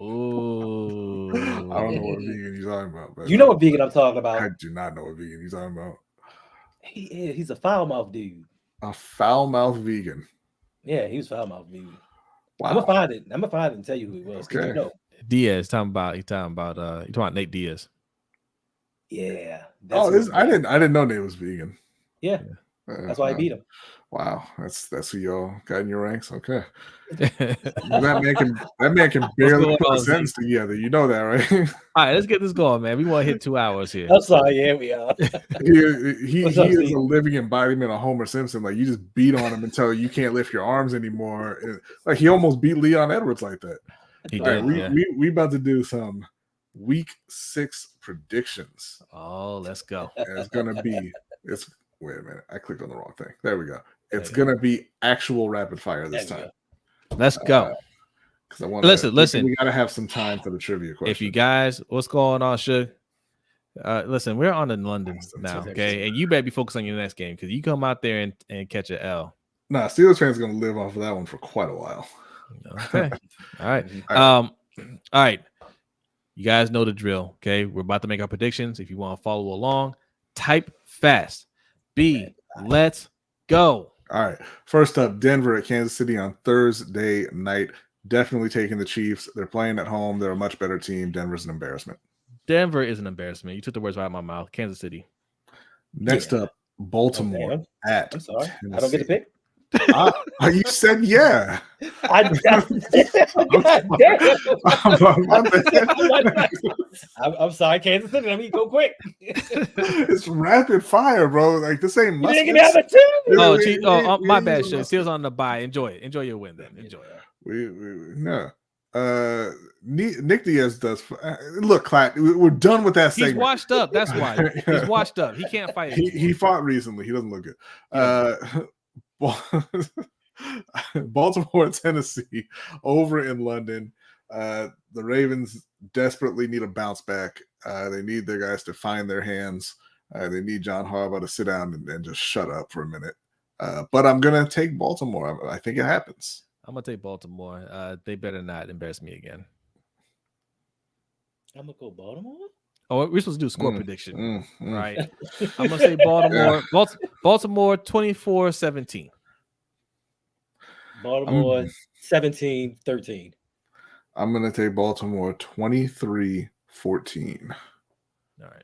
Oh, I don't know what vegan you're talking about. But you know what vegan I'm talking about. I do not know what vegan you're talking about. He's a foul mouth dude. A foul mouth vegan. Yeah, he was foul mouth vegan. Wow. I'm gonna find it and tell you who he was. Okay. You know. Diaz talking about Nate Diaz. Yeah. I didn't know Nate was vegan. Yeah. That's why I beat him. Wow, that's who y'all got in your ranks. Okay, that man can barely put a sentence together. You know that, right? All right, let's get this going, man. We want to hit 2 hours here. I'm sorry, yeah, we are. he is a living embodiment of Homer Simpson. Like, you just beat on him until you can't lift your arms anymore. Like, he almost beat Leon Edwards like that. He did. We about to do some week 6 predictions. Oh, let's go. And wait a minute. I clicked on the wrong thing. There we go. It's going to be actual rapid fire this time. Let's go. Because I want listen. We got to have some time for the trivia question. If you guys, what's going on, Suge? Listen, we're on in London now, okay? And you better be focused on your next game because you come out there and catch an L. Nah, Steelers fans are going to live off of that one for quite a while. Okay. All right. All right. You guys know the drill, okay? We're about to make our predictions. If you want to follow along, type fast. Let's go. All right. First up, Denver at Kansas City on Thursday night. Definitely taking the Chiefs. They're playing at home. They're a much better team. Denver's an embarrassment. Denver is an embarrassment. You took the words right out of my mouth. Kansas City. Next up, Baltimore at I'm sorry. Tennessee. I don't get to pick. You said yeah. I'm sorry, Kansas City. Let me go quick. It's rapid fire, bro. Like this ain't You didn't give me a My bad, shit. Steel's on the bye. Enjoy it. Enjoy your win, then. Enjoy it. No. Nick Diaz does. Look, Clark, we're done with that segment. He's washed up. That's why. He's washed up. He can't fight. He fought recently. He doesn't look good. Baltimore, Tennessee, over in London. The Ravens desperately need a bounce back. They need their guys to find their hands. They need John Harbaugh to sit down and just shut up for a minute. But I'm going to take Baltimore. I think it happens. I'm going to take Baltimore. They better not embarrass me again. I'm going to go Baltimore? Oh, we're supposed to do a score prediction, right? I'm going to say Baltimore. Baltimore 24-17. Baltimore 17-13. I'm going to take Baltimore 23-14. All right.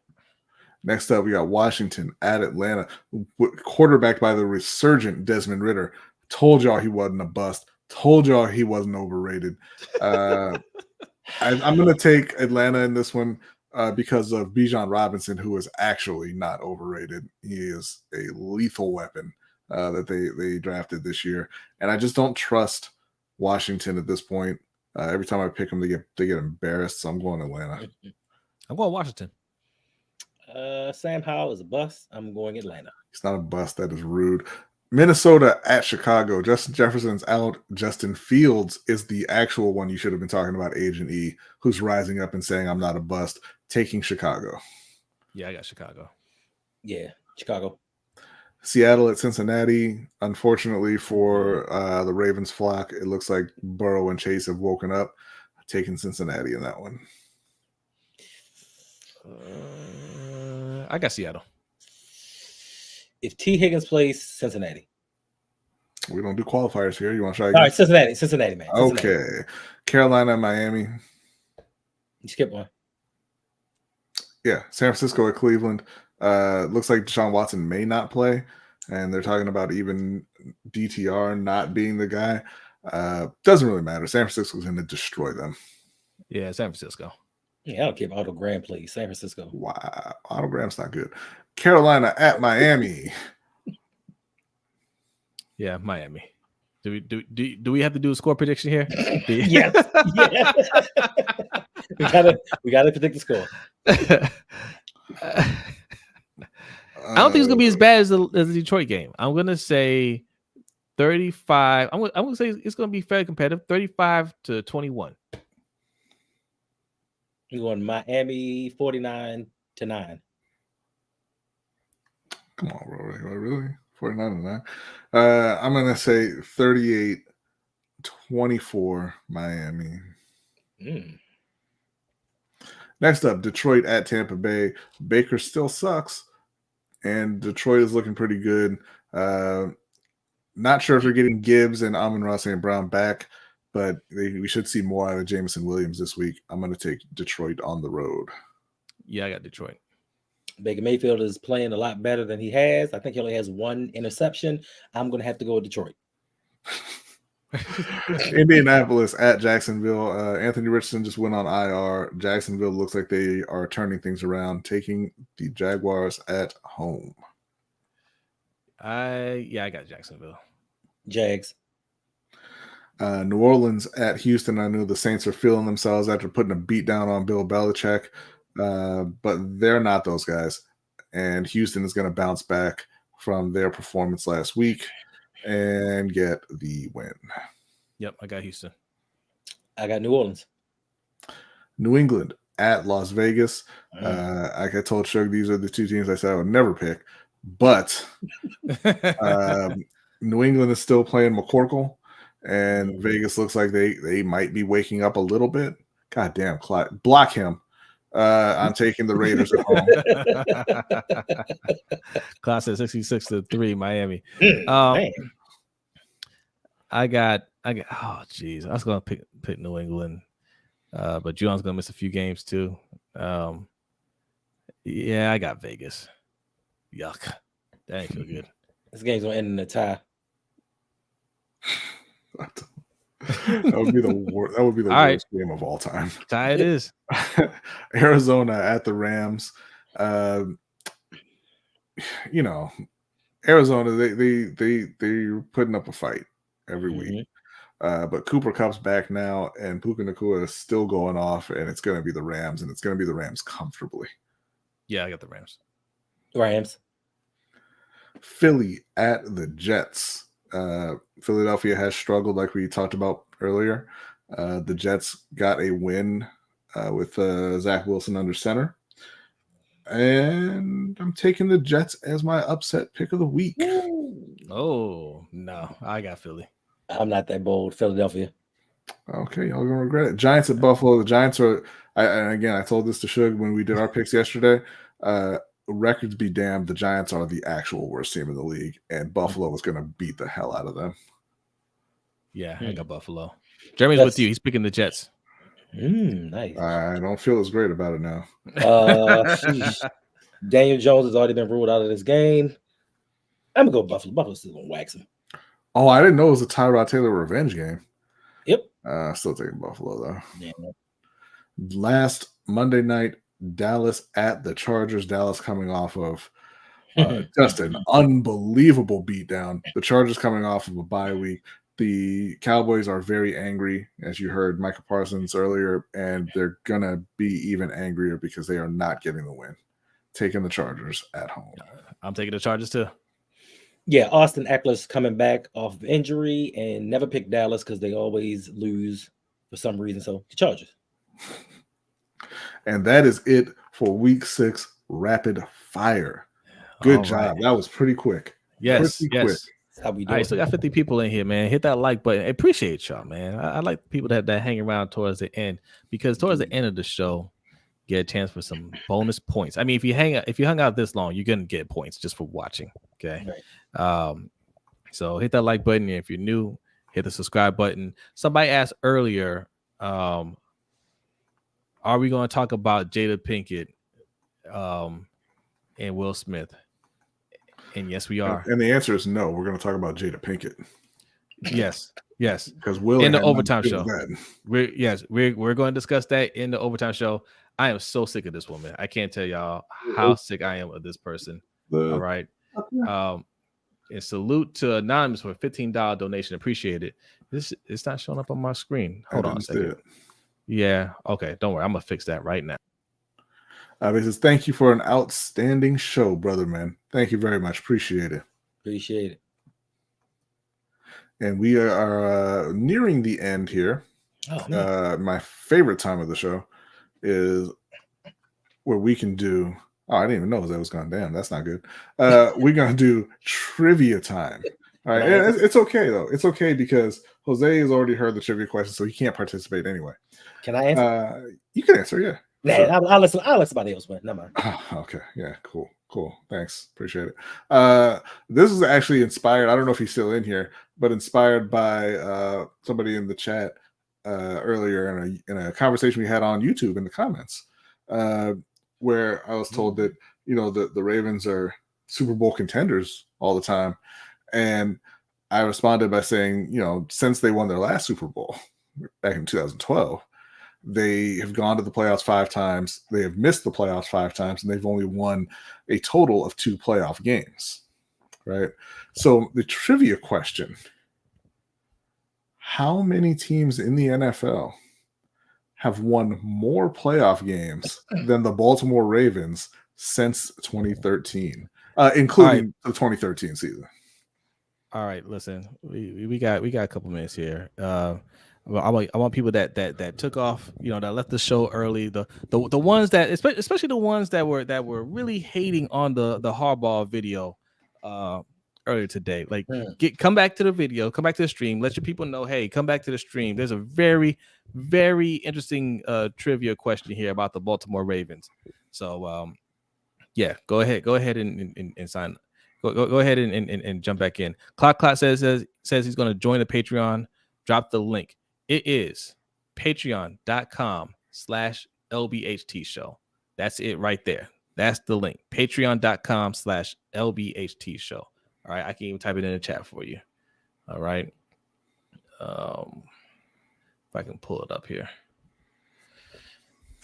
Next up, we got Washington at Atlanta, quarterbacked by the resurgent Desmond Ridder. Told y'all he wasn't a bust. Told y'all he wasn't overrated. I'm going to take Atlanta in this one because of Bijan Robinson, who is actually not overrated. He is a lethal weapon that they drafted this year. And I just don't trust Washington at this point. Every time I pick them, they get embarrassed. So I'm going Atlanta. I'm going Washington. Sam Howell is a bust. I'm going Atlanta. It's not a bust. That is rude. Minnesota at Chicago. Justin Jefferson's out. Justin Fields is the actual one you should have been talking about, Agent E, who's rising up and saying, I'm not a bust, taking Chicago. Yeah, I got Chicago. Yeah, Chicago. Seattle at Cincinnati. Unfortunately for the Ravens flock, it looks like Burrow and Chase have woken up, taking Cincinnati in that one. I got Seattle. If T. Higgins plays, Cincinnati. We don't do qualifiers here. You want to try again? All right, Cincinnati, man. Cincinnati. Okay. Carolina, Miami. You skip one. Yeah, San Francisco at Cleveland. Looks like Deshaun Watson may not play, and they're talking about even DTR not being the guy. Doesn't really matter. San Francisco's going to destroy them. Yeah, San Francisco. Yeah, I don't care if Otto Graham plays. San Francisco. Wow, Otto Graham's not good. Carolina at Miami. Yeah, Miami. Do we have to do a score prediction here? Yes. we gotta predict the score. I don't think it's gonna be as bad as the Detroit game. I'm gonna say 35. I'm gonna say it's gonna be fairly competitive. 35-21. You're going Miami 49-9. Come on, bro. Really? 49-9. I'm gonna say 38-24 Miami. Next up, Detroit at Tampa Bay. Baker still sucks, and Detroit is looking pretty good. Not sure if they're getting Gibbs and Amon-Ra St. Brown back, but we should see more out of Jameson Williams this week. I'm going to take Detroit on the road. Yeah, I got Detroit. Baker Mayfield is playing a lot better than he has. I think he only has one interception. I'm going to have to go with Detroit. Indianapolis at Jacksonville. Anthony Richardson just went on IR. Jacksonville looks like they are turning things around, taking the Jaguars at home. I got Jacksonville. Jags. New Orleans at Houston. I know the Saints are feeling themselves after putting a beat down on Bill Belichick, but they're not those guys. And Houston is going to bounce back from their performance last week and get the win. Yep, I got Houston. I got New Orleans. New England at Las Vegas. Like I told Shug, these are the two teams I said I would never pick. But New England is still playing McCorkle, and Vegas looks like they might be waking up a little bit. God damn, Clyde. Block him. I'm taking the Raiders at home. Class at 66-3, Miami. I got. Oh, geez, I was gonna pick New England, but Juwan's gonna miss a few games too. Yeah, I got Vegas. Yuck, that ain't feel good. This game's gonna end in a tie. That would be the worst. That would be the All worst game of all time. Tie it is. Arizona at the Rams. You know, Arizona, they're putting up a fight every week. But Cooper Kupp's back now, and Puka Nacua is still going off, and it's going to be the Rams, and it's going to be the Rams comfortably. Yeah, I got the Rams. Rams. Philly at the Jets. Philadelphia has struggled, like we talked about earlier. The Jets got a win with Zach Wilson under center. And I'm taking the Jets as my upset pick of the week. Oh, no. I got Philly. I'm not that bold. Philadelphia. Okay, y'all gonna regret it. Giants at Buffalo. The Giants are, and again, I told this to Suge when we did our picks yesterday. Records be damned, the Giants are the actual worst team in the league, and Buffalo is going to beat the hell out of them. Yeah, I got Buffalo. Jeremy's with you. He's picking the Jets. Nice. I don't feel as great about it now. Daniel Jones has already been ruled out of this game. I'm going to go Buffalo. Buffalo's still going to wax him. Oh, I didn't know it was a Tyrod Taylor revenge game. Yep. Still taking Buffalo, though. Yeah. Last Monday night, Dallas at the Chargers. Dallas coming off of just an unbelievable beatdown. The Chargers coming off of a bye week. The Cowboys are very angry, as you heard Micah Parsons earlier, and they're going to be even angrier because they are not getting the win. Taking the Chargers at home. I'm taking the Chargers too. Yeah, Austin Eckler's coming back off of injury, and never pick Dallas because they always lose for some reason. So the Chargers. And that is it for week 6 rapid fire. Good job. Right. That was pretty quick. Yes. Pretty quick. How we doing? All right, still got 50 people in here, man. Hit that like button. I appreciate y'all, man. I like people that hang around towards the end, because towards the end of the show, get a chance for some bonus points. I mean, if you hung out this long, you're gonna get points just for watching. Okay. Right. So hit that like button. And if you're new, hit the subscribe button. Somebody asked earlier, are we going to talk about Jada Pinkett and Will Smith? And yes, we are. And the answer is no. We're going to talk about Jada Pinkett. Yes. Because Will in the overtime show. We're going to discuss that in the overtime show. I am so sick of this woman. I can't tell y'all how sick I am of this person. All right. And salute to Anonymous for a $15 donation. Appreciate it. It's not showing up on my screen. Hold on a second. Yeah. Okay. Don't worry. I'm gonna fix that right now. He says, thank you for an outstanding show, brother man. Thank you very much. Appreciate it. Appreciate it. And we are nearing the end here. My favorite time of the show is where we can do. Oh, I didn't even know that was gone. Damn, that's not good. We're gonna do trivia time. All right. It's okay though. It's okay because Jose has already heard the trivia question, so he can't participate anyway. Can I answer? You can answer, yeah. Nah, sure. I'll let somebody else win. Never mind. Okay, yeah, cool. Thanks, appreciate it. This is actually inspired. I don't know if he's still in here, but inspired by somebody in the chat earlier in a conversation we had on YouTube in the comments, where I was told that the Ravens are Super Bowl contenders all the time. And I responded by saying, since they won their last Super Bowl back in 2012, they have gone to the playoffs 5 times. They have missed the playoffs 5 times, and they've only won a total of 2 playoff games, right? So the trivia question, how many teams in the NFL have won more playoff games than the Baltimore Ravens since 2013, including the 2013 season? All right, listen, we got a couple minutes here. I want people that took off, that left the show early. The ones that, especially the ones that were really hating on the Harbaugh video earlier today. Like, come back to the video, come back to the stream. Let your people know, hey, come back to the stream. There's a very, very interesting trivia question here about the Baltimore Ravens. So, go ahead and sign. Go ahead and jump back in. Clock says says he's going to join the Patreon, drop the link. It is patreon.com/LBHT Show. That's it right there. That's the link. Patreon.com/LBHT Show. All right. I can even type it in the chat for you. All right. If I can pull it up here.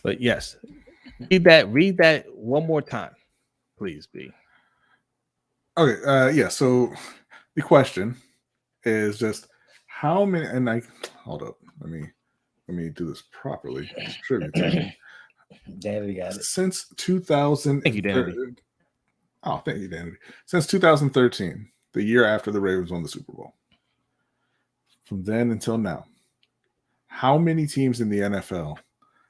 But yes, read that one more time, please, B. Okay. Yeah. So the question is just how many, and I hold up. Let me do this properly. It's trivia time. Danny got it. Since 2000. Thank you, Danny. Oh, thank you, Danny. Since 2013, the year after the Ravens won the Super Bowl. From then until now, how many teams in the NFL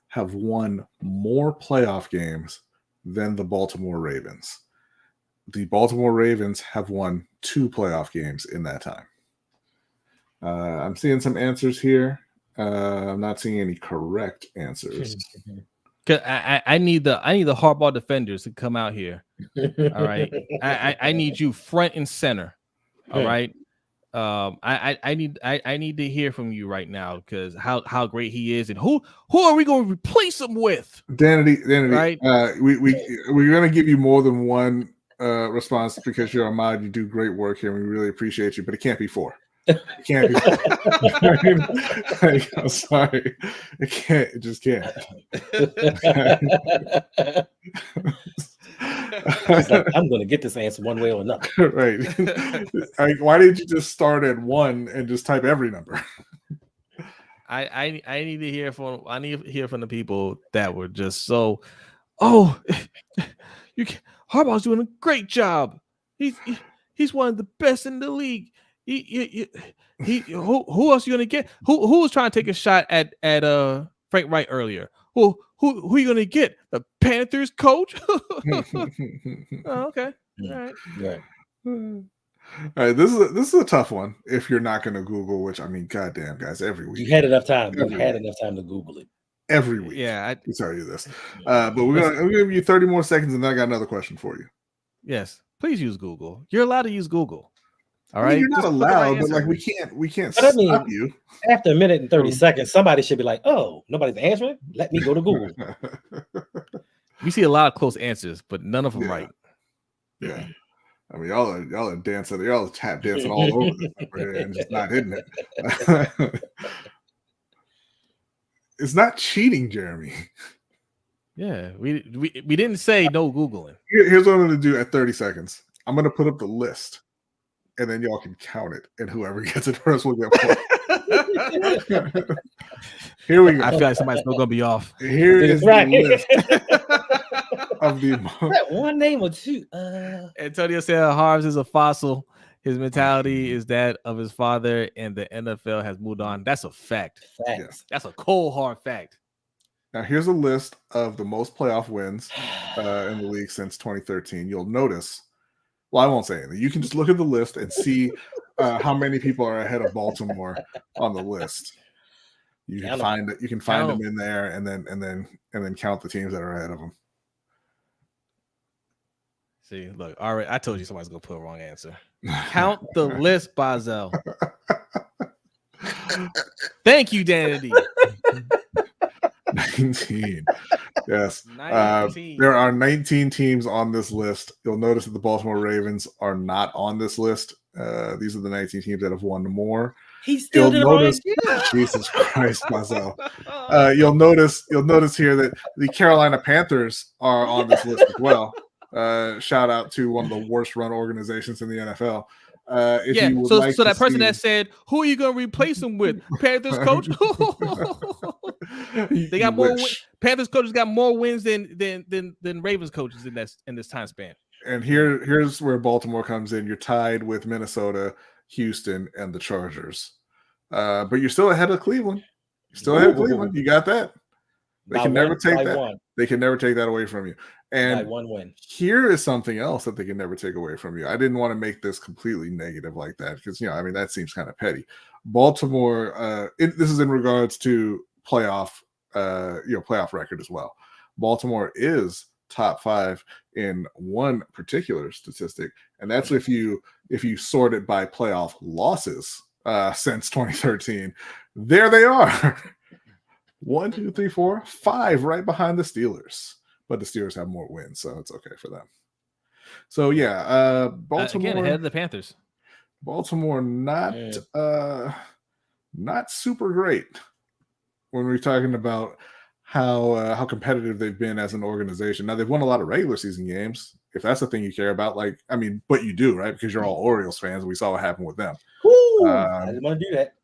have won more playoff games than the Baltimore Ravens? The Baltimore Ravens have won 2 playoff games in that time. I'm seeing some answers here. I'm not seeing any correct answers. I need the hardball defenders to come out here. All right. I need you front and center. All right. I need to hear from you right now because how great he is and who are we going to replace him with? Danny, right? We're going to give you more than one response because you're a mod. You do great work here. And we really appreciate you, but it can't be 4. It can't be 4. I'm sorry. It can't. It just can't. Like, I'm going to get this answer one way or another. Right. Why didn't you just start at 1 and just type every number? I need to hear from the people that were just so, oh, Harbaugh's doing a great job. He's one of the best in the league. Who else are you gonna get? Who was trying to take a shot at Frank Wright earlier? Who are you gonna get? The Panthers coach? Oh, okay. All right. Right. All right. This is a tough one. If you're not gonna Google, which I mean, goddamn, guys, every week you had enough time. You had enough time to Google it. Every week. Yeah, I tell you this. But we're gonna give you 30 more seconds, and then I got another question for you. Yes, please use Google. You're allowed to use Google. All right, I mean, you're not allowed, but like we can't but stop you. After a minute and 30 seconds, somebody should be like, "Oh, nobody's answering. Let me go to Google." We see a lot of close answers, but none of them right. Yeah, I mean, y'all are dancing, y'all are tap dancing all over this and just not hitting it. It's not cheating, Jeremy. Yeah, we didn't say no Googling. Here's what I'm going to do at 30 seconds. I'm going to put up the list. And then y'all can count it, and whoever gets it first will get points. Here we go. I feel like somebody's still gonna be off. Here is the list of the that one name or two. Antonio said Harves is a fossil. His mentality is that of his father, and the NFL has moved on. That's a fact. Facts. That's a cold hard fact. Now here's a list of the most playoff wins in the league since 2013. You'll notice. Well, I won't say anything. You can just look at the list and see how many people are ahead of Baltimore on the list. You can find it. You can find them in there, and then count the teams that are ahead of them. See, look, all right. I told you somebody's gonna put a wrong answer. Count the list, Bazel. Thank you, Danny. 19. Yes. 19. There are 19 teams on this list. You'll notice that the Baltimore Ravens are not on this list. These are the 19 teams that have won more. He's still notice. Jesus Christ, myself. You'll notice here that the Carolina Panthers are on this list as well. Shout out to one of the worst run organizations in the NFL. So that person that said, "Who are you going to replace him with?" Panthers coach. They got more. Panthers coaches got more wins than Ravens coaches in this time span. And here's where Baltimore comes in. You're tied with Minnesota, Houston, and the Chargers, but you're still ahead of Cleveland. You're still ahead of Cleveland. You got that. They can never take that. They can never take that away from you. And one win. Here is something else that they can never take away from you. I didn't want to make this completely negative like that because, that seems kind of petty. Baltimore, this is in regards to playoff record as well. Baltimore is top 5 in one particular statistic, and that's if you sort it by playoff losses since 2013. There they are. 1, 2, 3, 4, 5 right behind the Steelers. But the Steelers have more wins, so it's okay for them. So yeah, Baltimore again ahead of the Panthers. Baltimore not super great when we're talking about how competitive they've been as an organization. Now they've won a lot of regular season games, if that's the thing you care about. Like, I mean, but you do, right? Because you're all Orioles fans. We saw what happened with them. I didn't want to do that.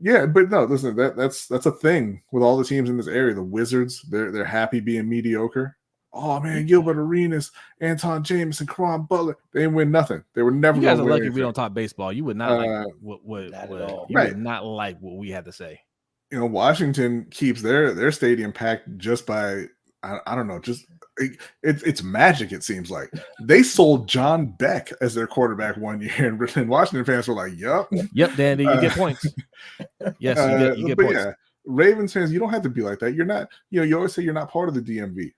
Yeah, but no, listen, that's a thing with all the teams in this area. The Wizards, they're happy being mediocre. Oh man, Gilbert Arenas, Anton Jameson, Caron Butler, they didn't win nothing. They were never. You guys are lucky anything. we don't talk baseball. You would not like what would not like what we had to say. You know, Washington keeps their stadium packed just by I don't know, just it's magic. It seems like they sold John Beck as their quarterback one year, and Washington fans were like, "Yep, Danny, you get points." Yes, you get points. Yeah, Ravens fans, you don't have to be like that. You're not. You know, you always say you're not part of the DMV.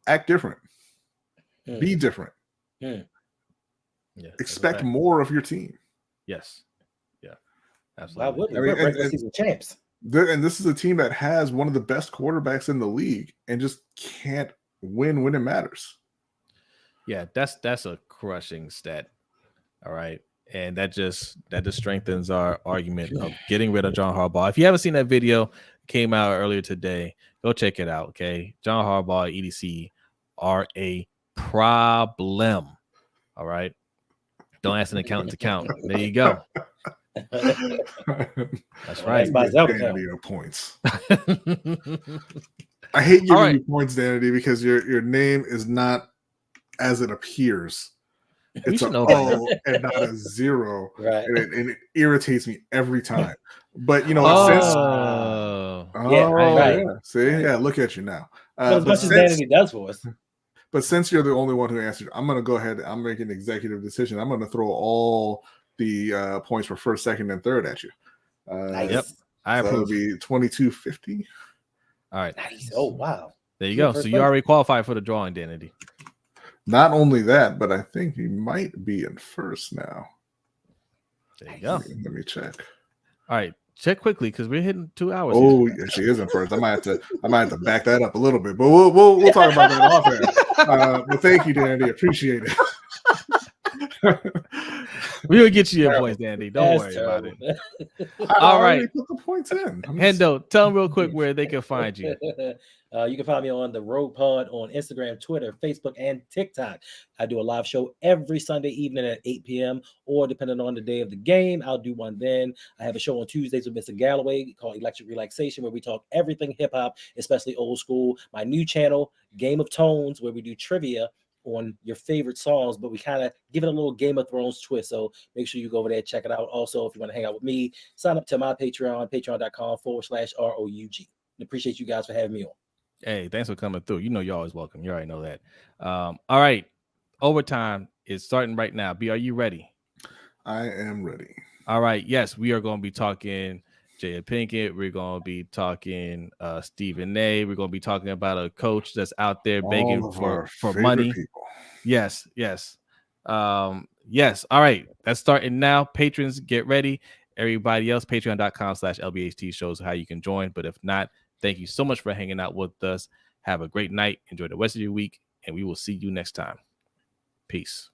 Act different. Be different. Yeah, expect more of your team. Yes. Yeah. Absolutely. We're regular season champs. And this is a team that has one of the best quarterbacks in the league and just can't win when it matters. Yeah, that's a crushing stat. All right. And that just strengthens our argument of getting rid of John Harbaugh. If you haven't seen that video, came out earlier today, go check it out. Okay. John Harbaugh, EDC are a problem. All right. Don't ask an accountant to count. There you go. That's right. Points. I hate giving you points, Danity, because your name is not as it appears. It's an O and not a 0, right? And it irritates me every time. But you know, right. Look at you now. As much as Danity does for us. But since you're the only one who answered, I'm going to go ahead. I'm making an executive decision. I'm going to throw all the points for first, second, and third at you. Nice. Yep. I approve. That would be 2250. All right. Nice. Oh, wow. There you go. So you already qualified for the drawing, Danity. Not only that, but I think he might be in first now. There you go. Let me check. All right. Check quickly because we're hitting 2 hours. Oh, yeah, she is in first. I might have to back that up a little bit, but we'll talk about that off air. But thank you, Danny. Appreciate it. We'll get you your points, Dandy. Don't worry about it. All right. Put the points in. Hendo, tell them real quick where they can find you. You can find me on the Road Pod on Instagram, Twitter, Facebook, and TikTok. I do a live show every Sunday evening at 8 p.m. or depending on the day of the game, I'll do one then. I have a show on Tuesdays with Mr. Galloway called Electric Relaxation, where we talk everything hip-hop, especially old school. My new channel, Game of Tones, where we do trivia on your favorite songs, but we kind of give it a little Game of Thrones twist. So make sure you go over there and check it out. Also, if you want to hang out with me, sign up to my Patreon, patreon.com/ROUG. Appreciate you guys for having me on. Hey, thanks for coming through. You know you're always welcome. You already know that. All right. Overtime is starting right now. B, are you ready? I am ready. All right. Yes, we are going to be talking Jada Pinkett. We're going to be talking Stephen A. We're going to be talking about a coach that's out there begging for money. People. Yes. Yes. All right. That's starting now. Patrons, get ready. Everybody else, patreon.com/LBHT shows how you can join. But if not, thank you so much for hanging out with us. Have a great night. Enjoy the rest of your week, and we will see you next time. Peace.